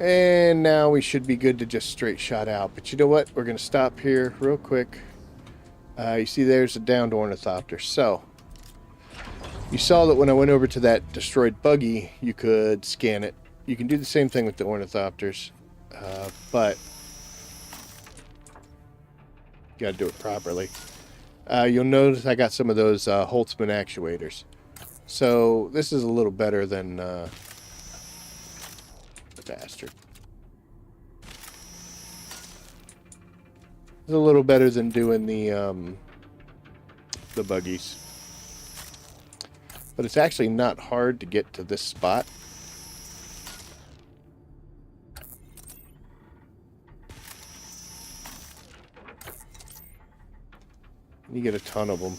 And now we should be good to just straight shot out. But you know what? We're going to stop here real quick. You see there's a downed ornithopter. So, you saw that when I went over to that destroyed buggy, you could scan it. You can do the same thing with the ornithopters. But you got to do it properly. You'll notice I got some of those Holtzman actuators. So, this is a little better than... Bastard. It's a little better than doing the buggies. But it's actually not hard to get to this spot. You get a ton of them.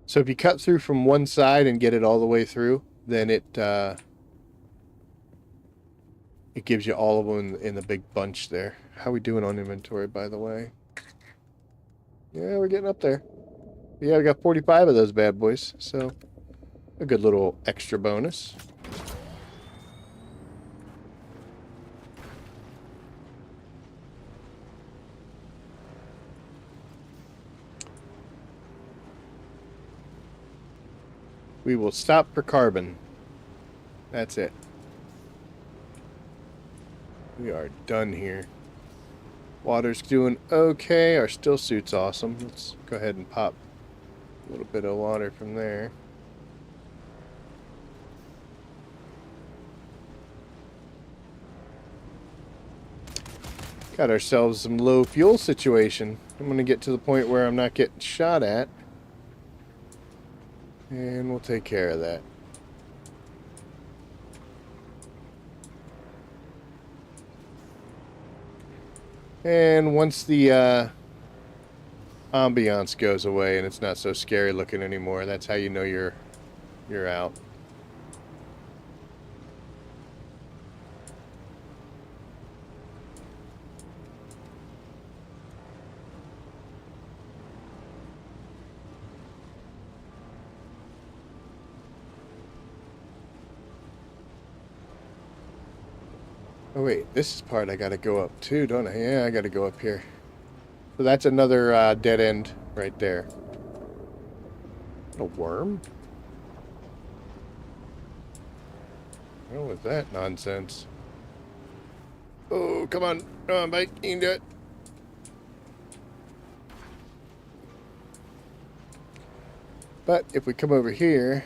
So if you cut through from one side and get it all the way through, then it gives you all of them in the big bunch there. How we doing on inventory, by the way? Yeah, we're getting up there. Yeah, we got 45 of those bad boys, so a good little extra bonus. We will stop for carbon. That's it. We are done here. Water's doing okay. Our still suit's awesome. Let's go ahead and pop a little bit of water from there. Got ourselves some low fuel situation. I'm going to get to the point where I'm not getting shot at. And we'll take care of that. And once the ambiance goes away and it's not so scary looking anymore, that's how you know you're out. Oh wait, this is part I gotta go up too, don't I? Yeah, I gotta go up here. So that's another dead end right there. A worm? What was that nonsense? Oh, come on. Come on, bike. You can do it. But if we come over here...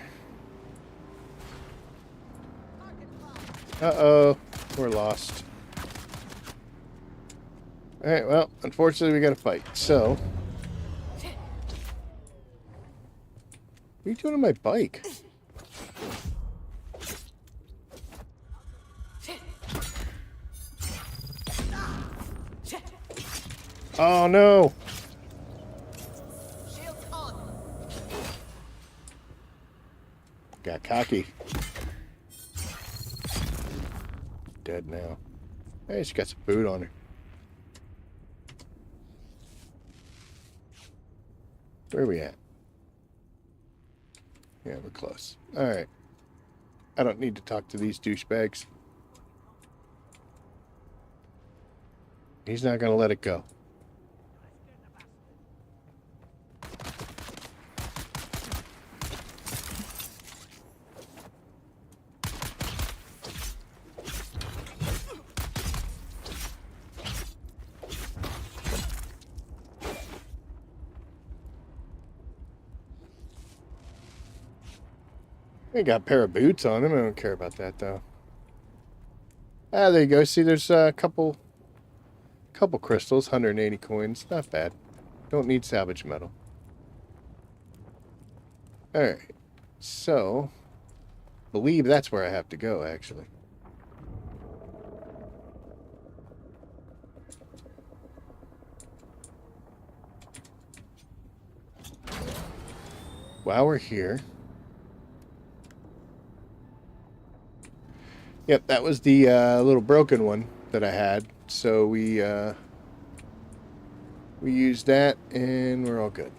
Uh-oh. We're lost. Alright, well, unfortunately we gotta fight. So... What are you doing on my bike? Oh no! Got cocky. Dead now. Hey, she got some food on her. Where are we at? Yeah, we're close. Alright. I don't need to talk to these douchebags. He's not gonna let it go. He got a pair of boots on him. I don't care about that, though. Ah, there you go. See, there's a couple crystals, 180 coins. Not bad. Don't need salvage metal. Alright. So, believe that's where I have to go, actually. While we're here... Yep, that was the little broken one that I had. So we used that, and we're all good.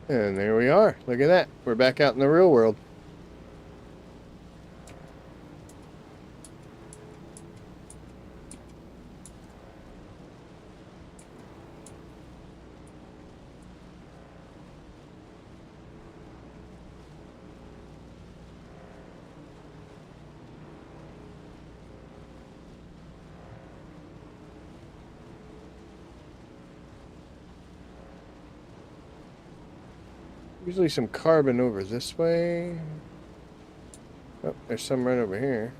And there we are. Look at that. We're back out in the real world. Usually some carbon over this way. Oh, there's some right over here.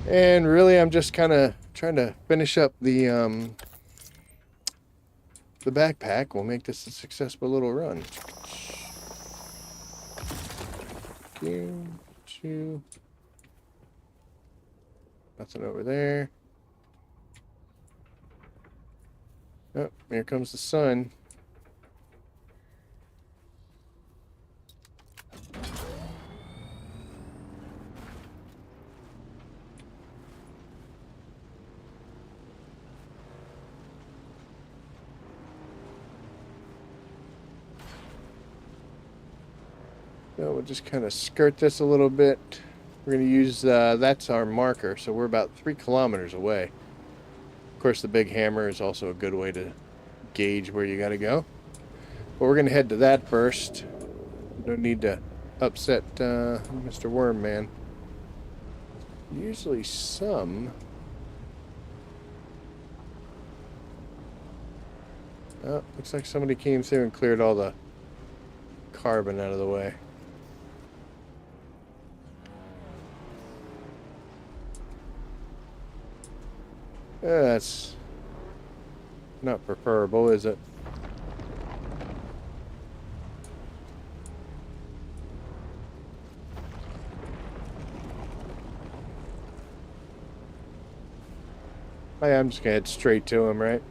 And really, I'm just kind of trying to finish up the backpack. We'll make this a successful little run. Two. Nothing over there. Oh, here comes the sun. So we'll just kind of skirt this a little bit. We're going to use, that's our marker, so we're about 3 kilometers away. Of course, the big hammer is also a good way to gauge where you got to go. But we're going to head to that first. Don't need to upset Mr. Worm Man. Usually some... Oh, looks like somebody came through and cleared all the carbon out of the way. That's not preferable, is it? I'm just gonna head straight to him, right?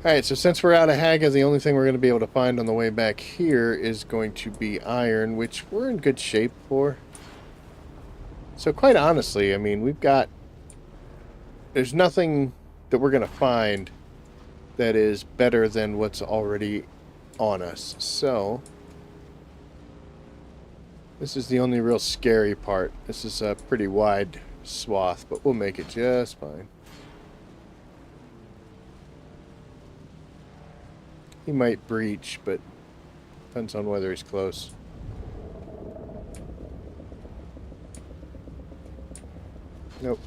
Alright, so since we're out of Haga, the only thing we're going to be able to find on the way back here is going to be iron, which we're in good shape for. So quite honestly, I mean, we've got... There's nothing that we're going to find that is better than what's already on us. So, this is the only real scary part. This is a pretty wide swath, but we'll make it just fine. He might breach, but depends on whether he's close. Nope.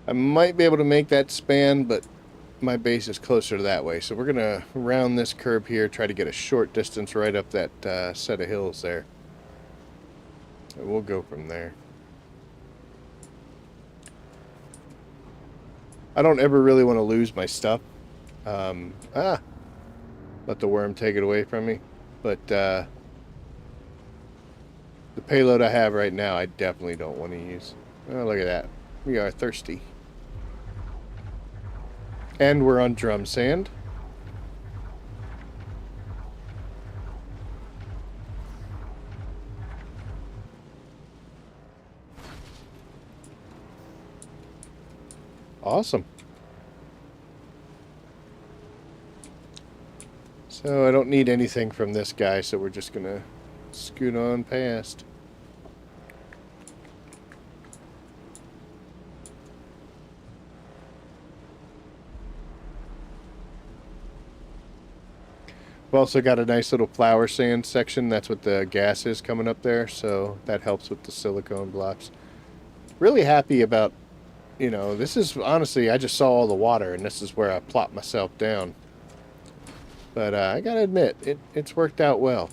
I might be able to make that span, but my base is closer to that way. So we're going to round this curve here, try to get a short distance right up that set of hills there. And we'll go from there. I don't ever really want to lose my stuff. Let the worm take it away from me. But the payload I have right now, I definitely don't want to use. Oh, look at that. We are thirsty. And we're on drum sand. Awesome. So I don't need anything from this guy, so we're just gonna scoot on past. We've also got a nice little flower sand section. That's what the gas is coming up there, so that helps with the silicone blocks. Really happy about, you know, this is honestly, I just saw all the water, and this is where I plopped myself down. But I gotta admit, it's worked out well.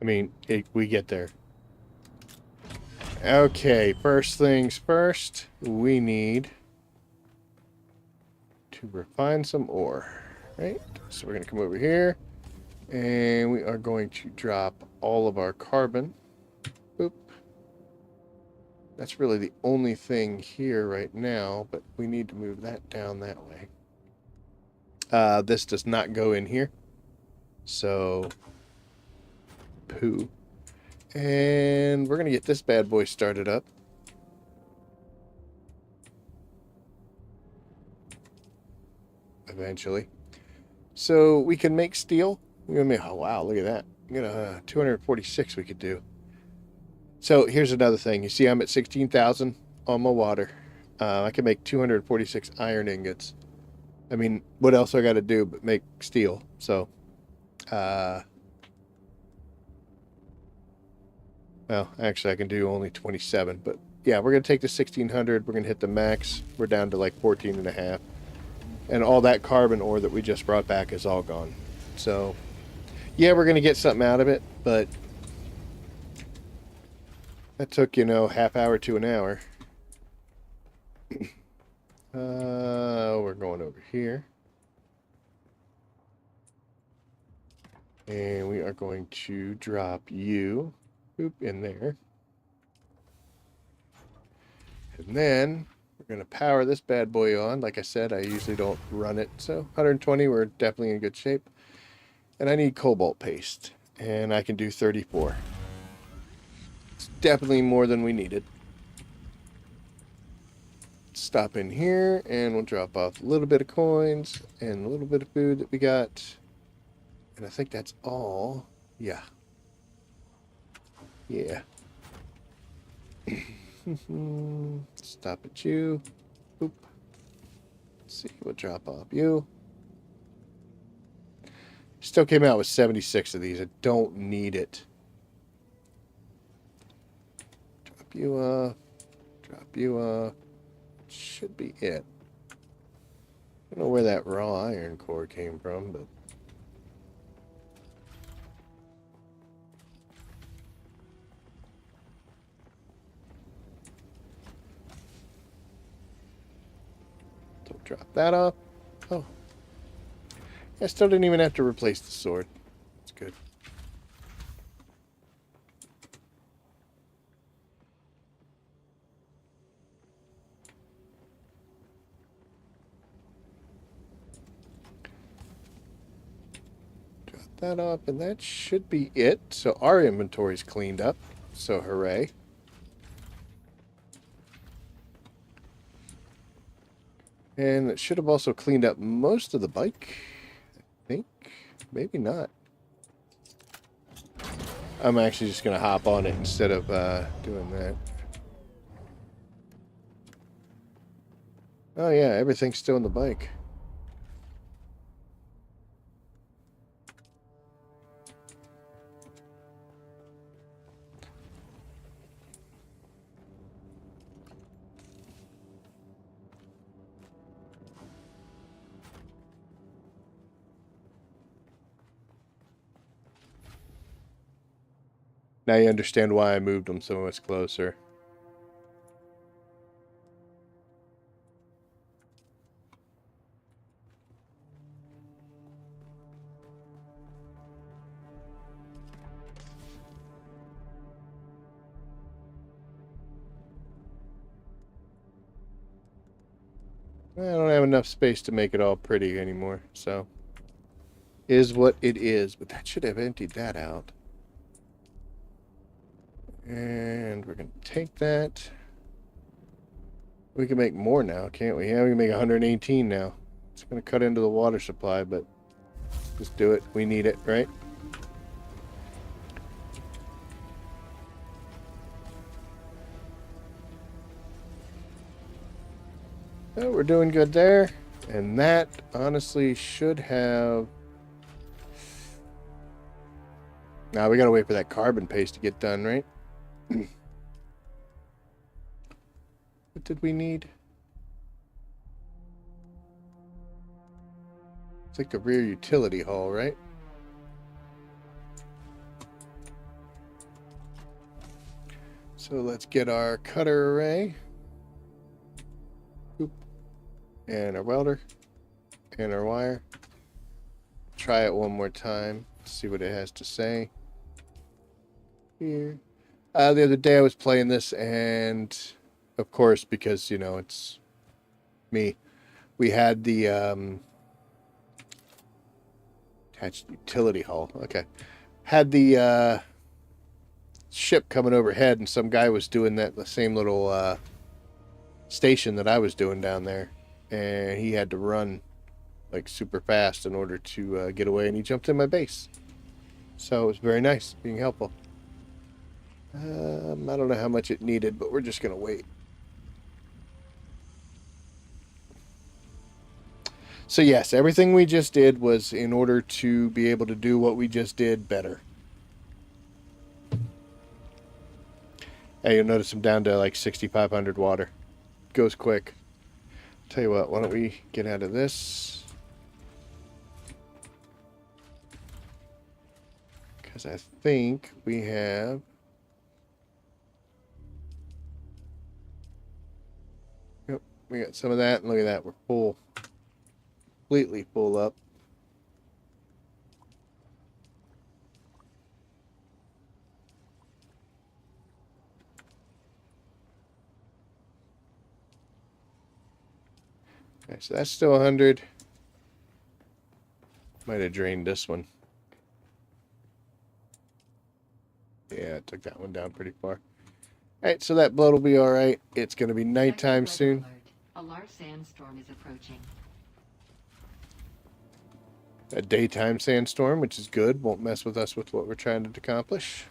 I mean, we get there. Okay, first things first, we need to refine some ore, right? So we're going to come over here, and we are going to drop all of our carbon. Boop. That's really the only thing here right now, but we need to move that down that way. This does not go in here, so poo. And we're going to get this bad boy started up. Eventually. So we can make steel. Oh, wow, look at that. We got 246 we could do. So here's another thing. You see I'm at 16,000 on my water. I can make 246 iron ingots. I mean, what else I got to do but make steel? So, well, actually, I can do only 27, but yeah, we're going to take the 1600. We're going to hit the max. We're down to like 14 and a half. And all that carbon ore that we just brought back is all gone. So, yeah, we're going to get something out of it, but that took, you know, half hour to an hour. We're going over here. And we are going to drop you. Boop, in there. And then we're going to power this bad boy on. Like I said, I usually don't run it. So 120, we're definitely in good shape. And I need cobalt paste. And I can do 34. It's definitely more than we needed. Stop in here and we'll drop off a little bit of coins and a little bit of food that we got. And I think that's all. Yeah. Yeah. Stop at you. Boop. Let's see, we'll drop off you. Still came out with 76 of these. I don't need it. Drop you off. Drop you off. Should be it. I don't know where that raw iron core came from, but don't drop that off. Oh. I still didn't even have to replace the sword. That's good. Drop that off, and that should be it. So our inventory's cleaned up. So hooray. And it should have also cleaned up most of the bike. I think. Maybe not. I'm actually just going to hop on it instead of doing that. Oh yeah, everything's still in the bike. Now you understand why I moved them so much closer. I don't have enough space to make it all pretty anymore, so is what it is. But that should have emptied that out. And we're going to take that. We can make more now, can't we? Yeah, we can make 118 now. It's going to cut into the water supply, but just do it. We need it, right? Oh, we're doing good there. And that, honestly, should have... Now, we got to wait for that carbon paste to get done, right? What did we need? It's like the rear utility hall, right? So let's get our cutter array. Oop. And our welder. And our wire. Try it one more time. See what it has to say. Here. The other day I was playing this, and of course, because, you know, it's me, we had the attached utility hull. Okay. Had the ship coming overhead, and some guy was doing the same little station that I was doing down there, and he had to run like super fast in order to get away, and he jumped in my base. So it was very nice, being helpful. I don't know how much it needed, but we're just going to wait. So yes, everything we just did was in order to be able to do what we just did better. Hey, you'll notice I'm down to like 6,500 water. Goes quick. Tell you what, why don't we get out of this? Because I think we have... Yep, we got some of that, and look at that, we're full. Completely full up. Okay, so that's still 100. Might have drained this one. took that one down pretty far. Alright, so that blood will be alright. It's going to be nighttime Sector weather soon. alert. A large sandstorm is approaching. A daytime sandstorm, which is good. Won't mess with us with what we're trying to accomplish.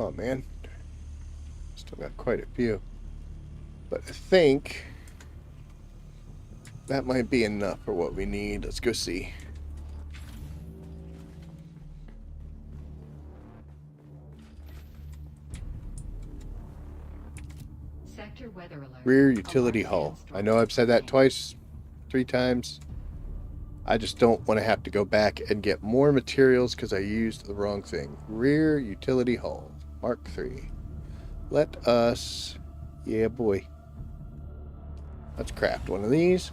Oh man, still got quite a few. But I think that might be enough for what we need. Let's go see. Sector weather alert. Rear A utility large hull. sandstorm I know is I've said that approaching. twice, 3 times. I just don't want to have to go back and get more materials because I used the wrong thing. Rear utility hull, Mark III. Let us, yeah boy. Let's craft one of these.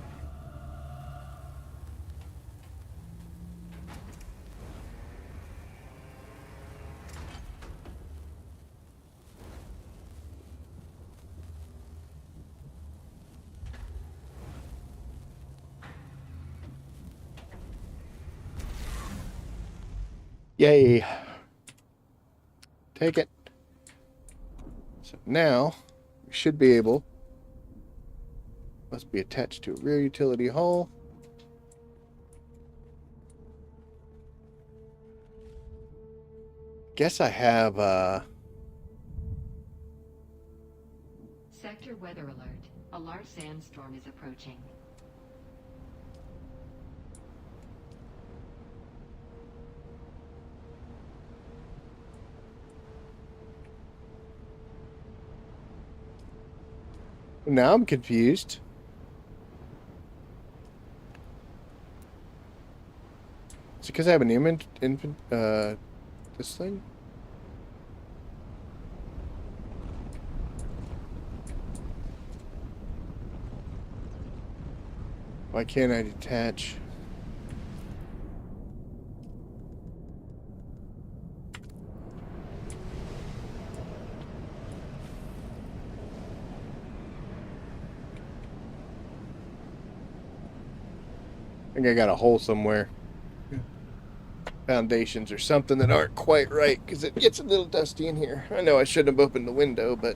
Yay. Take it. So now we should be able, must be attached to a rear utility hull. Guess I have Sector weather alert. A large sandstorm is approaching. now I'm confused. Is it because I have an image this thing? Why can't I detach? I think I got a hole somewhere. Foundations or something that aren't quite right because it gets a little dusty in here. I know I shouldn't have opened the window, but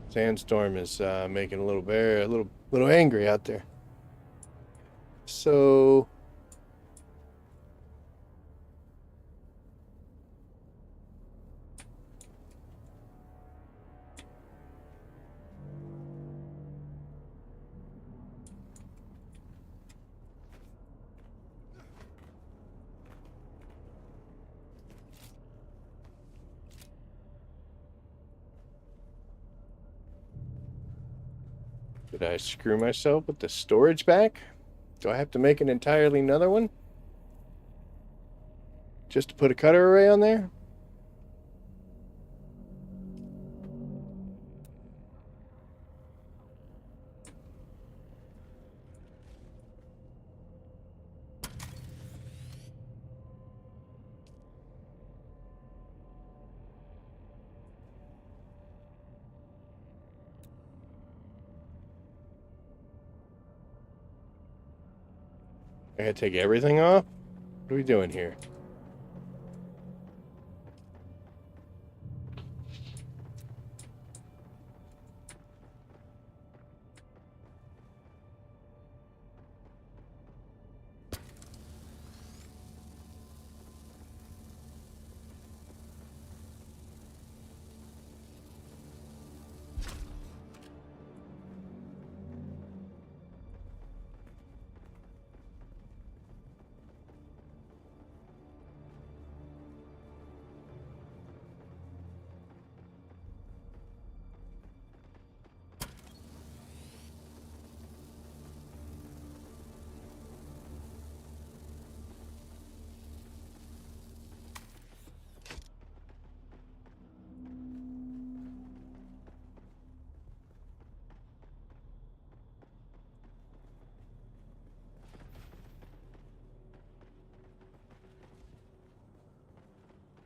sandstorm is making a little angry out there. So did I screw myself with the storage back? Do I have to make an entirely another one? Just to put a cutter array on there? I gotta take everything off? What are we doing here?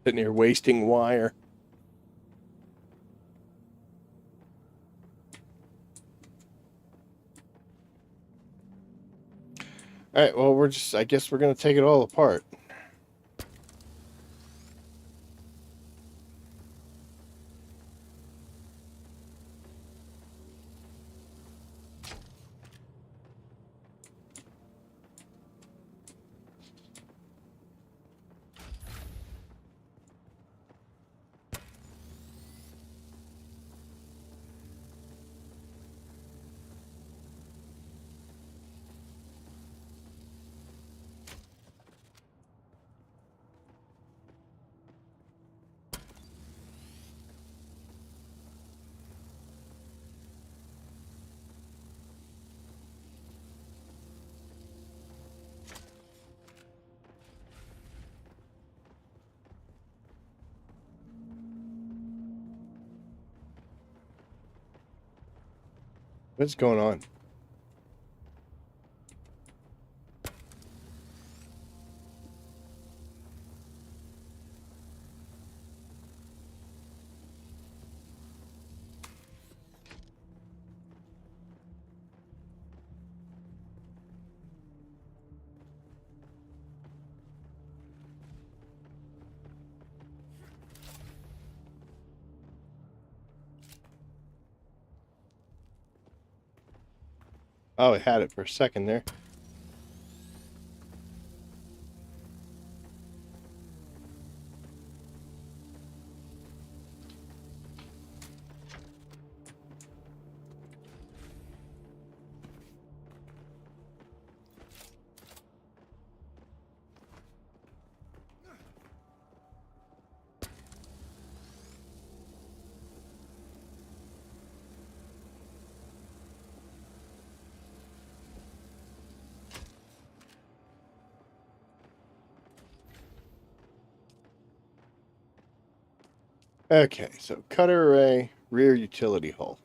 Sitting here wasting wire. Alright, well, I guess we're going to take it all apart. What's going on? Oh, it had it for a second there. Okay, so cutter array, rear utility hull.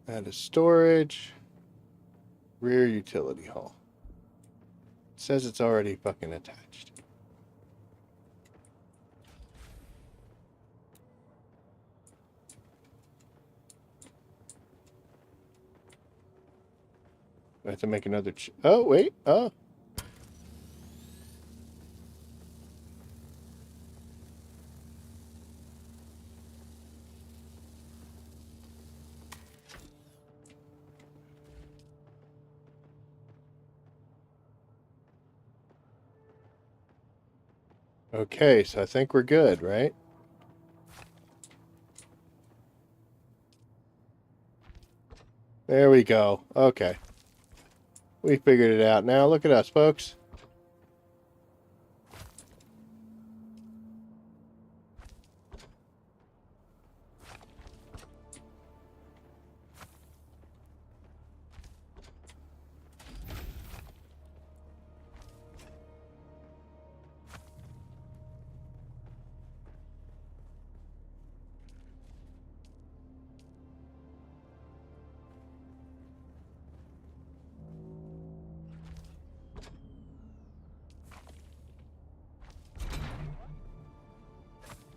That is storage, rear utility hull. It says it's already fucking attached. I have to make another. Oh wait. Oh. Okay, so I think we're good, right? There we go. Okay. We figured it out now. Look at us, folks.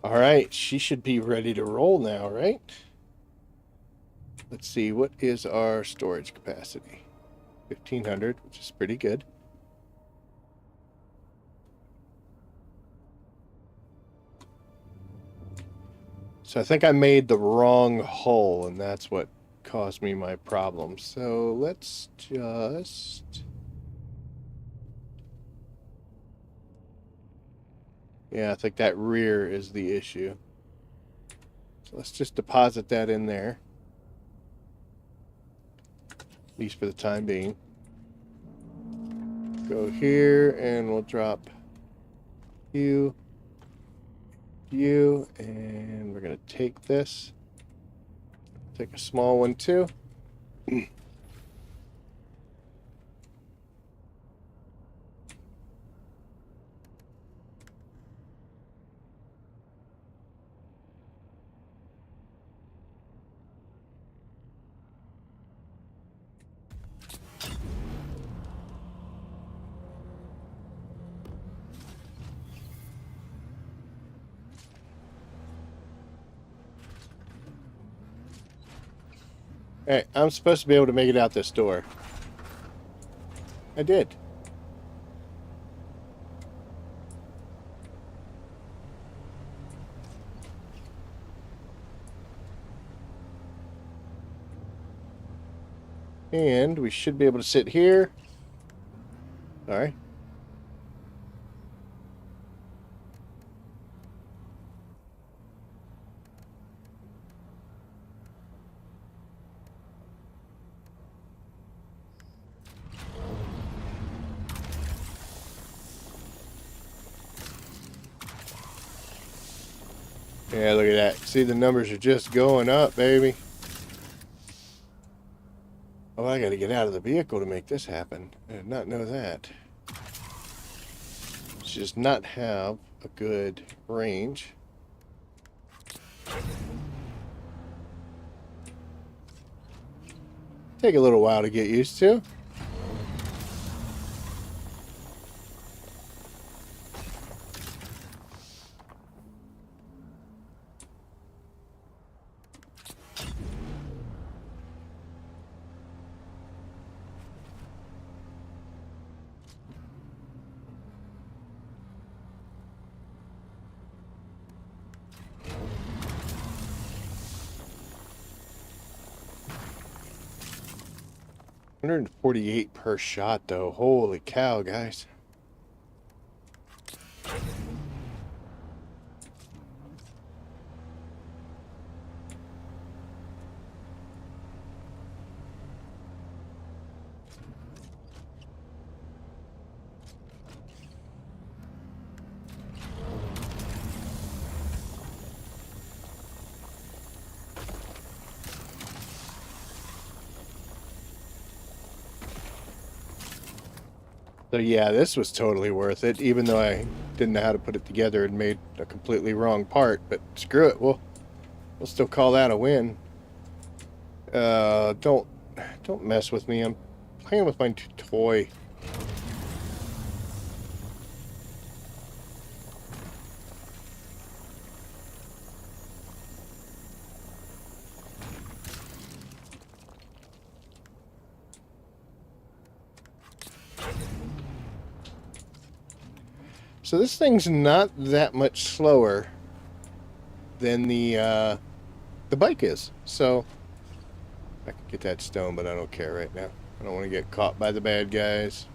All right, she should be ready to roll now, right? Let's see, what is our storage capacity? 1,500, which is pretty good. So I think I made the wrong hull, and that's what caused me my problem. So let's just... Yeah, I think that rear is the issue. So let's just deposit that in there. At least for the time being. Go here, and we'll drop you, and we're going to take this. Take a small one, too. Alright, I'm supposed to be able to make it out this door. I did. And we should be able to sit here. Alright. Yeah, look at that. See, the numbers are just going up, baby. Oh, I gotta get out of the vehicle to make this happen. I did not know that. Let's just not have a good range. Take a little while to get used to. $148 per shot, though. Holy cow, guys. So yeah, this was totally worth it, even though I didn't know how to put it together and made a completely wrong part. But screw it, we'll still call that a win. Don't mess with me. I'm playing with my toy. So this thing's not that much slower than the bike is. So I can get that stone, but I don't care right now. I don't want to get caught by the bad guys.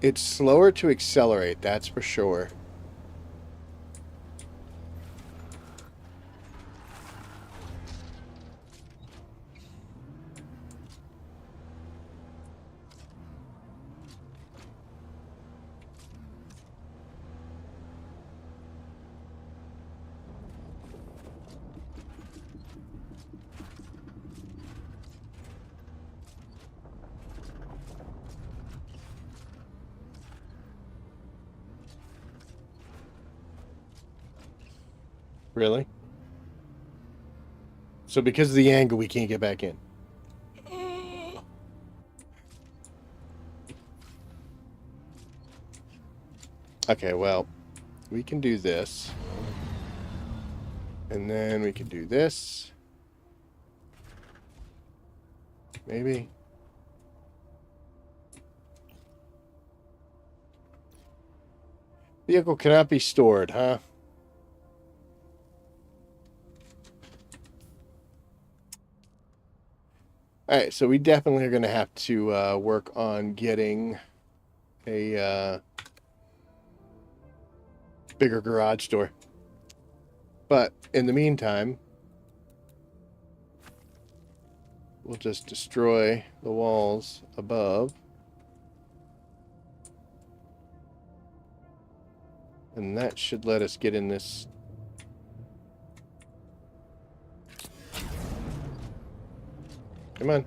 It's slower to accelerate, that's for sure. Really? So because of the angle, we can't get back in. Okay, well, we can do this. And then we can do this. Maybe. Vehicle cannot be stored, huh? Alright, so we definitely are going to have to work on getting a bigger garage door. But in the meantime, we'll just destroy the walls above. And that should let us get in this. Come on.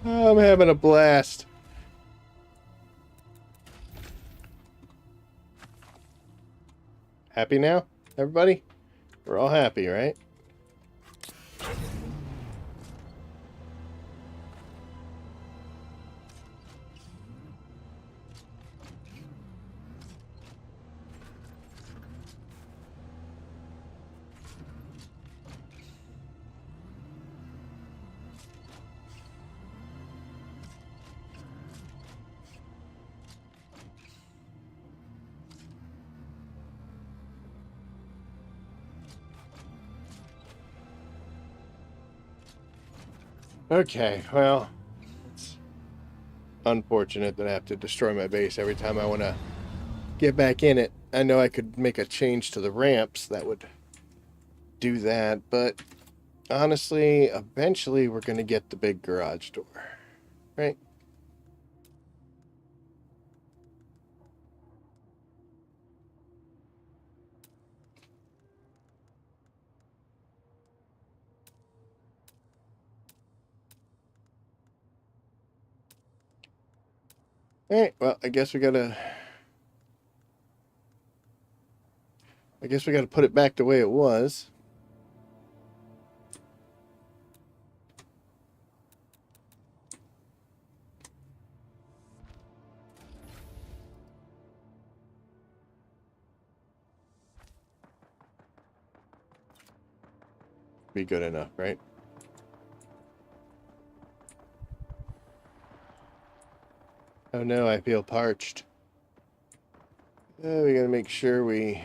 I'm having a blast. Happy now, everybody? We're all happy, right? Okay, well, it's unfortunate that I have to destroy my base every time I want to get back in it. I know I could make a change to the ramps that would do that, but honestly, eventually we're going to get the big garage door, right? Alright, well, I guess we gotta put it back the way it was. Be good enough, right? Oh no, I feel parched. We gotta make sure we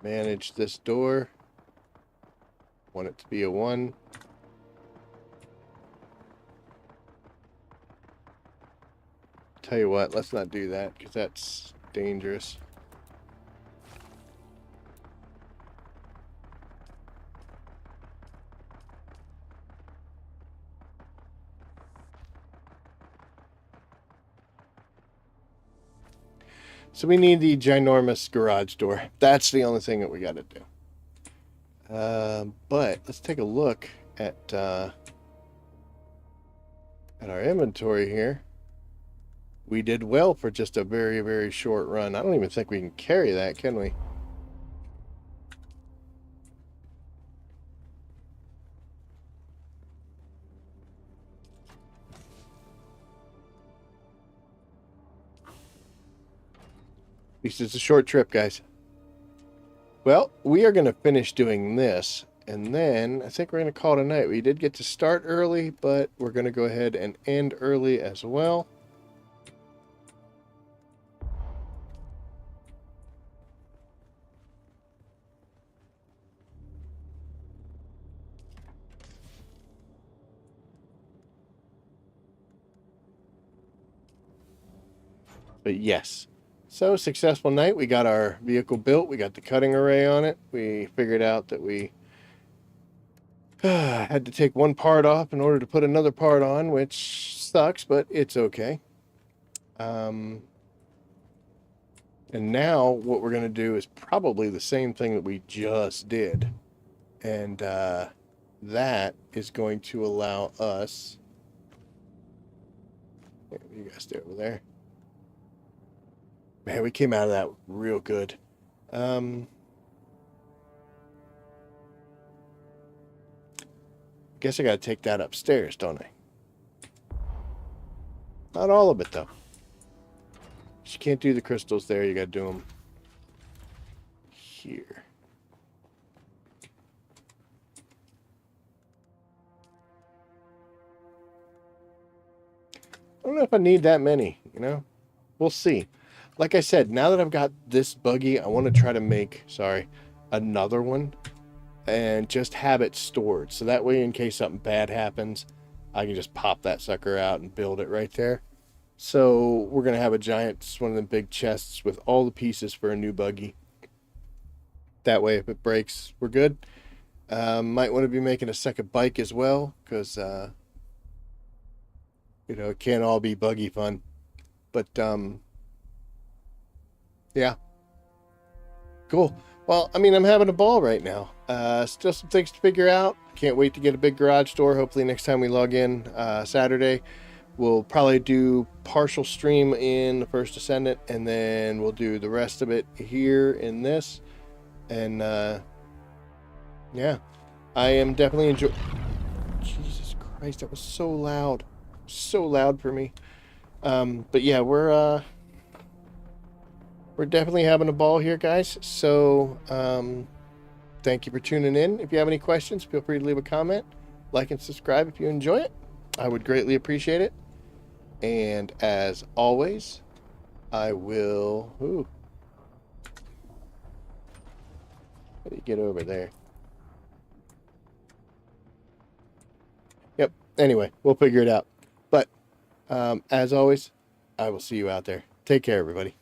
manage this door. Want it to be a 1. Tell you what, let's not do that because that's dangerous. So we need the ginormous garage door. That's the only thing that we got to do. But let's take a look at our inventory here. We did well for just a very, very short run. I don't even think we can carry that, can we? At least it's a short trip, guys. Well, we are going to finish doing this, and then I think we're going to call it a night. We did get to start early, but we're going to go ahead and end early as well. But yes, so successful night. We got our vehicle built. We got the cutting array on it. We figured out that we had to take one part off in order to put another part on, which sucks, but it's okay. And now what we're going to do is probably the same thing that we just did. And that is going to allow us... You guys stay over there. Man, we came out of that real good. Guess I gotta take that upstairs, don't I? Not all of it, though. You can't do the crystals there. You gotta do them here. I don't know if I need that many, you know? We'll see. Like I said, now that I've got this buggy, I want to try to make, another one and just have it stored. So that way, in case something bad happens, I can just pop that sucker out and build it right there. So we're going to have a giant, one of the big chests with all the pieces for a new buggy. That way, if it breaks, we're good. Might want to be making a second bike as well, because, it can't all be buggy fun. But, yeah. Cool. Well, I mean, I'm having a ball right now. Still some things to figure out. Can't wait to get a big garage door. Hopefully next time we log in Saturday, we'll probably do partial stream in the First Ascendant, and then we'll do the rest of it here in this. And yeah, I am definitely enjoying. Jesus Christ, that was so loud, so loud for me. But yeah, we're definitely having a ball here, guys. So thank you for tuning in. If you have any questions, feel free to leave a comment, like, and subscribe if you enjoy it. I would greatly appreciate it. And as always, I will. Ooh. How do you get over there? Yep. Anyway, we'll figure it out. But as always, I will see you out there. Take care, everybody.